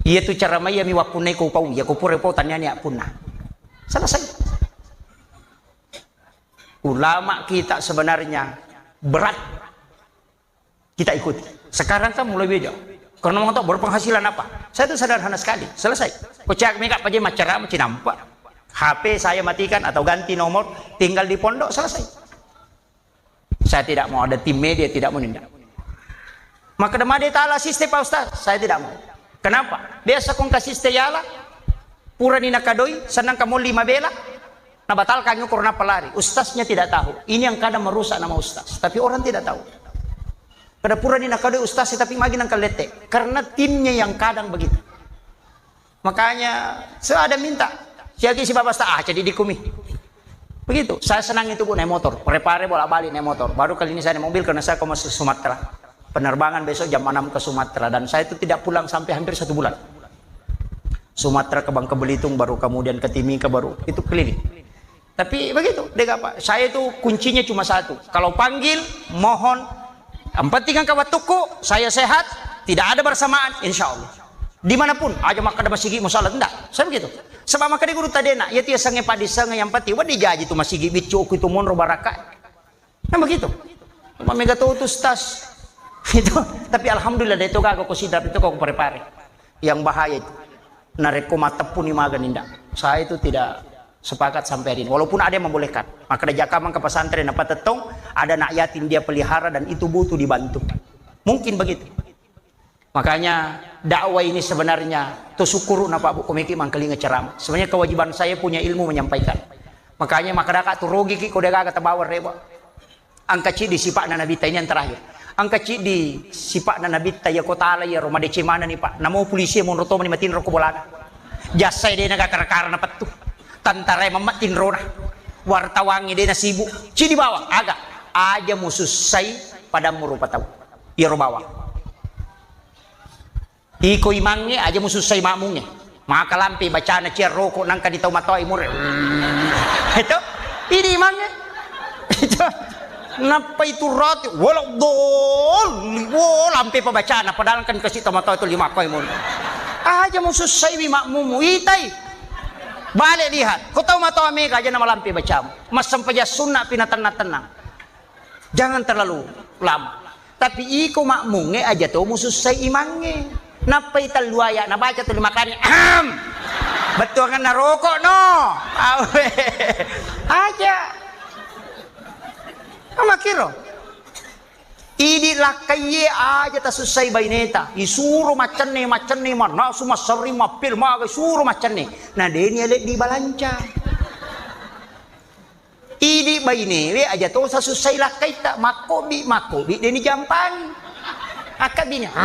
Iya tu cara mai mi wapunai ko pau. Ya ko pure pau tanya ni apuna. Selesai. Ulama kita sebenarnya berat kita ikuti. Sekarang kan mulai beda. Karena mau tahu berpenghasilan apa? Saya itu sederhana sekali. Selesai. Kocak mereka aja macara macam nampak. HP saya matikan atau ganti nomor, tinggal di pondok, selesai. Saya tidak mau ada tim media, tidak mau nindak. Maka demade ta'ala sistem Pak Ustaz, saya tidak mau. Kenapa? Biasa kong kasih steyala, pura ni nakadoi, senang kamu 5 bela, nah batalkan ngukur na pelari. Ustaznya tidak tahu. Ini yang kadang merusak nama Ustaz, tapi orang tidak tahu. Kada pura ni nakadoi Ustaz, tapi magi nang kalete. Karena timnya yang kadang begitu. Makanya saya ada minta, siagi si Bapak Ustaz, jadi dikumi. Begitu, saya senang itu bu naik motor, prepare bolak-balik naik motor. Baru kali ini saya naik mobil karena saya masuk Sumatera. Penerbangan besok jam 6 ke Sumatera dan saya itu tidak pulang sampai hampir 1 bulan. Sumatera ke Bangka Belitung, baru kemudian ke Timika, baru itu keliling. Tapi begitu, dek apa? Saya itu kuncinya cuma satu. Kalau panggil, mohon. Yang penting kan kawatuku, saya sehat, tidak ada bersamaan, insya Allah. Dimanapun, aja maka ada masigi musalat enggak. Saya begitu. Sebab maka di guru tadena, ya tia sange padi sange yang pati, wadi jaji tu masigi bicu ku itu monro baraka. Nah begitu. Mamega tu tas. Itu, tapi alhamdulillah itu kagak aku sidap itu aku prepare. Yang bahaya itu. Nareko mata pun imagan indah. Saya itu tidak sepakat sampai hari ini. Walaupun ada yang membolehkan. Maka ada jakamang ke pesantren apa tetong, ada nak yatim dia pelihara dan itu butuh dibantu. Mungkin begitu. Makanya dakwah ini sebenarnya tusukuru na Pak Bu komiki mangkali ngeceram. Sebenarnya kewajiban saya punya ilmu menyampaikan. Makanya maka daka tu rogi ki kode kata bawar reba. Angka ci di sipak na nabita ini yang terakhir. Angka ci di sipak na nabita ya kota ala ya Roma de mana nih Pak. Namo polisi mau roto mani matin roko bolana. Jasa dia naga karakara na patu. Tantara mamatin rona. Wartawangi dia na sibuk. Ci di bawah agak aja musus say pada murupa tahu. Ya bawah. Iko imangnya aja musuh saya makmungnya. Maka lampi bacaan cia rokok nangka di tau matoi mure. Itu ini imangnya. Itu napa itu roti walau dol lampi pembacaan padahal kan kasih tau matoi itu 5 koi mure. Aja musuh saya makmummu itai. Balik lihat. Kau tahu matoi mereka aja nama lampi bacaan. Mas sampai sunnah pina tenang-tenang. Jangan terlalu lama. Tapi iko makmungnya aja tuh musuh saya imangnya. Napa ital luaya na baca tu makannya betul kan narokok no awe aja ama kiro ini lakaye aja ta susai baineta isuru macam ni mana suma sari mapil maga suru macam ni nah deni alek di balanca ini baine we aja tu sa susai lakai ta makobi deni jampan akabinya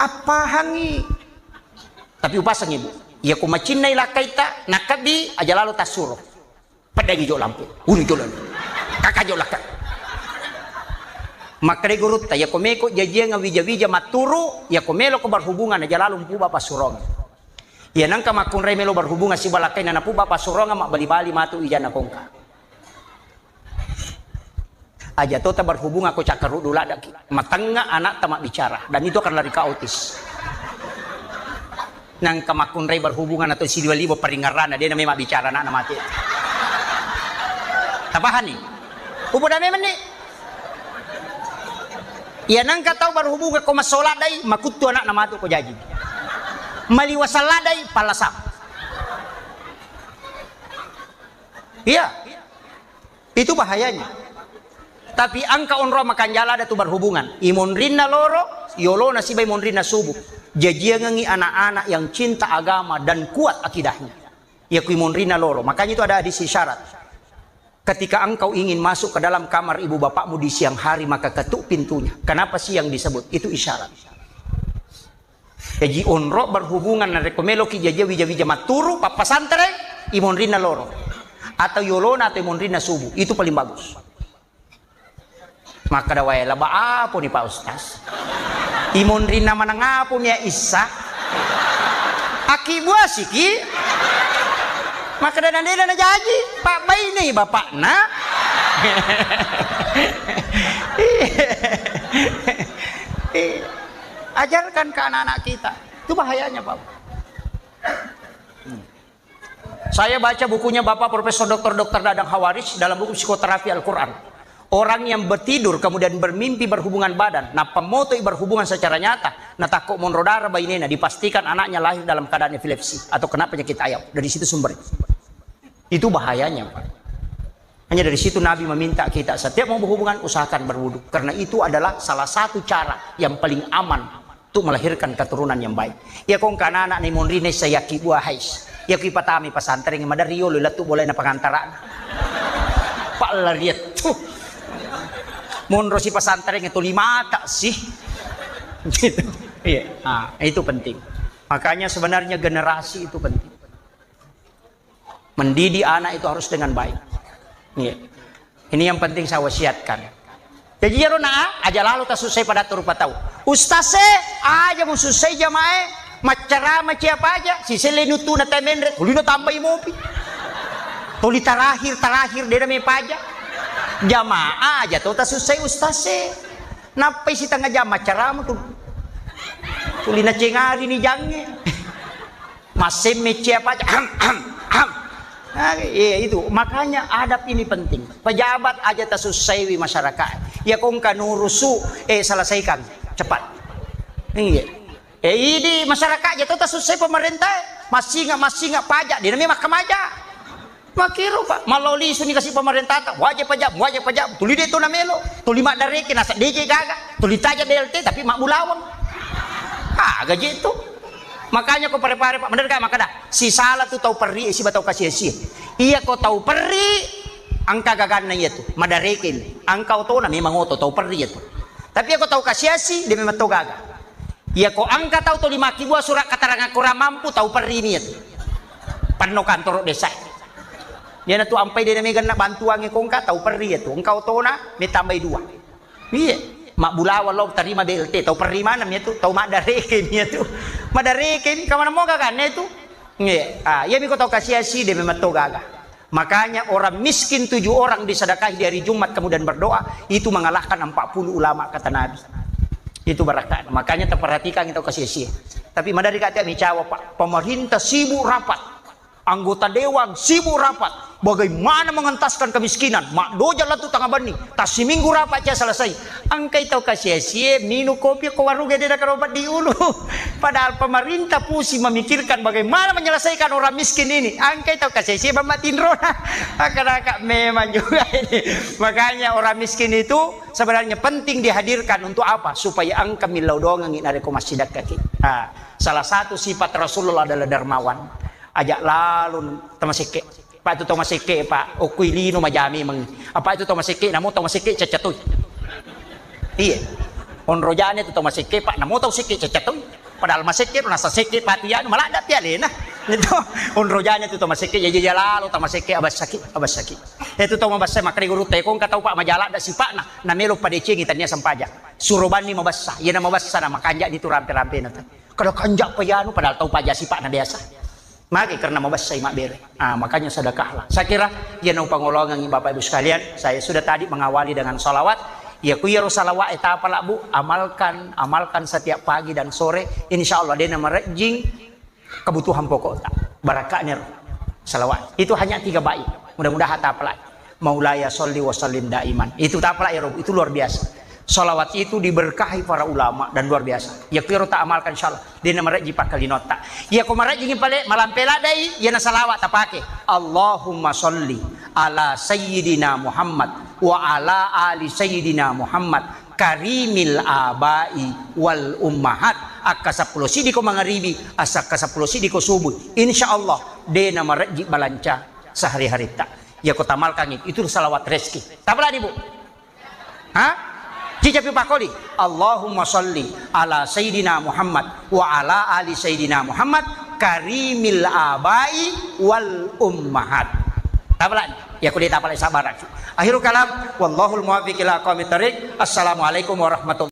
apa hangi tapi upasang ibu ya ku macinai lakai ta nakabi aja lalu tasuro padagi jo lampu uni jo lalu kakak jo lakai makre gurut ta ya komeko jajia ngawija-wija maturu ya komelo ko berhubungan aja lalu mpu bapak surong ya nangka makun remelo berhubungan si balakai na napu bapak surong mak bali-bali matu ijana kongka aja tuh berhubung aku cakaru dulu ada matengah anak tamak bicara dan itu akan lari ke autis nang kamakun rey berhubungan atau si dua libo peringaran dia namanya bicara anak mati tapahan nih upo dami meni ya nang tahu berhubungan ko masolat day makutu anak namatu ko jaji maliwasaladai palasap iya itu bahayanya. Tapi angka onro makan jala ada tu berhubungan. Imonrinna loro, yolo nasibay monrinna subuh. Jajia ngangi anak-anak yang cinta agama dan kuat akidahnya. Ya ku imonrinna loro. Makanya itu ada hadis syarat. Ketika engkau ingin masuk ke dalam kamar ibu bapakmu di siang hari maka ketuk pintunya. Kenapa siang disebut? Itu isyarat. Jadi onro berhubungan na rekomelo ki jajia wija-wija maturu papasantere imonrinna loro. Atau yolona atau imonrinna subuh. Itu paling bagus. Maka dawai laba apa nih Pak Ustaz? Imun rina manang apa nih Isa? Aki buah siki. Maka dan na jaji, Pak Bay nih bapak na. Ajarkan ke anak-anak kita. Itu bahayanya, Pak. Saya baca bukunya Bapak Profesor Dr. Dadang Hawaris dalam buku Psikoterapi Al-Quran. Orang yang bertidur kemudian bermimpi berhubungan badan, nah pemotoi berhubungan secara nyata, nah takut monrodara bainena, dipastikan anaknya lahir dalam keadaan epilepsi atau kena penyakit ayam. Dari situ sumber. Itu bahayanya, Pak. Hanya dari situ Nabi meminta kita setiap mau berhubungan usahakan berwudu, karena itu adalah salah satu cara yang paling aman untuk melahirkan keturunan yang baik. Ya kong kana anak ni monrine saya ki buah hais. Ya ki patami pasantren ng madariyo latu boleh na pangantaraan. Pak lariat tuh. Monro si pesantren itu 5 tak sih. Gitu. Iya. Nah, itu penting. Makanya sebenarnya generasi itu penting. Mendidik anak itu harus dengan baik. Iya. Ini yang penting saya wasiatkan. Jadi jarona aja lalu tak selesai pada tur patau. Ustaz aja mau selesai jamaah macara apa aja si selenutu na temenre ulino tambah mopi. Tuli terakhir dia namanya pajak. Jamaah aja tuh tak selesai ustaz napai si tengah jam macara tuh. Tuli na cengari ni jange. Masih apa aja. Nah, iya itu makanya adab ini penting. Pejabat aja tasusaiwi masyarakat. Ya kong kanurusu selesaikan cepat. Iya. Ini masyarakat aja tasusai pemerintah masih nggak pajak. Dia namanya mahkamah aja. Makiru Pak. Maloli suni kasih pemerintah tak wajib pajak. Tuli dia tu namelo. Tuli mak dari kena DJ gaga. Tuli taja DLT tapi mak bulawang. Gaji itu. Makanya kau pare-pare Pak, bener kan? Maka dah si salah tu tahu perri, si batau kasih. Iya kau tahu perri, angka gagan na itu, madarekin. Angkau tahu na memang oto tahu perri itu. Tapi aku tahu kasih dia memang tahu gaga. Iya kau angka tahu tu 5 buah surat keterangan kurang mampu tahu perri ini itu. Pano kantor desa. Dia na tu ampai dia megan nak bantuan ngekong ka tahu perri itu. Engkau tahu na me tambah 2. Iya. Mak bulawa lo terima BLT tahu perri mana itu tahu mak darekin itu mak darekin kemana mau kan itu ya miko tahu kasih dia memang tahu gaga. Makanya orang miskin 7 orang disedekahi di hari Jumat kemudian berdoa itu mengalahkan 40 ulama kata Nabi. Itu barakat. Makanya terperhatikan itu kasih. Tapi madari kata micawa Pak, pemerintah sibuk rapat, anggota dewan sibuk rapat. Bagaimana mengentaskan kemiskinan? Mak doja lah tu tengah bani. Tas seminggu rapat aja selesai. Angkai tahu kasih minum kopi ke warung dia dah obat di ulu. Padahal pemerintah pusing memikirkan bagaimana menyelesaikan orang miskin ini. Angkai tahu kasih bamatin rona. Kakak memang juga ini. Makanya orang miskin itu sebenarnya penting dihadirkan untuk apa? Supaya angka milau doang ngin ada komasidak kaki. Salah satu sifat Rasulullah adalah dermawan. Ajak lalu temasike. Pak itu tomasike Pak okuilino majami mang apa itu tomasike namo tomasike cacatoy. Iya. Onrojane itu tomasike Pak namo tomasike cacatoy. Padahal masike nasa sike patian malah ada pialena. Itu onrojane itu tomasike jadi lalu tomasike abasaki. Itu tomabasa makri guru tekong katau Pak majala ada si Pak na melo padece ngitanya sampaja. Surobani mabassa. Iya na mabassa na makanja itu rampe-rampe na. Kalau kanjak payano padahal tahu pajak si Pak na biasa. Maka karena mau basai mak bere. Makanya sedekahlah. Saya kira ya nau pangolongan Bapak Ibu sekalian. Saya sudah tadi mengawali dengan salawat. Ya kuya salawat eta apa Bu? Amalkan setiap pagi dan sore. Insya Allah dia merejing kebutuhan pokok tak. Barakahnya salawat. Itu hanya 3 baik. Mudah-mudahan tak pelai. Maulaya sholli wa sallim daiman. Itu tak pelai ya Rob. Itu luar biasa. Salawat itu diberkahi para ulama dan luar biasa. Ya kira tak amalkan insyaallah. Dia nama reji pakai nota. Ya ko maraji pale malam peladai ya na salawat tak pakai. Allahumma sholli ala sayyidina Muhammad wa ala ali sayyidina Muhammad karimil abai wal ummahat akka 10 sidiko mangaribi asa ka 10 sidiko subuh. Insyaallah dia nama reji balanca sehari-hari tak. Ya ko tamalkan itu salawat rezeki. Tak peladi Bu. Cicapi pakoli Allahumma sholli ala sayyidina Muhammad wa ala ali sayyidina Muhammad karimil abai wal ummahat. Tabalan ya kulit tapalai sabar. Akhirul kalam wallahul muwaffiq ila aqwamit thariq. Assalamualaikum warahmatullahi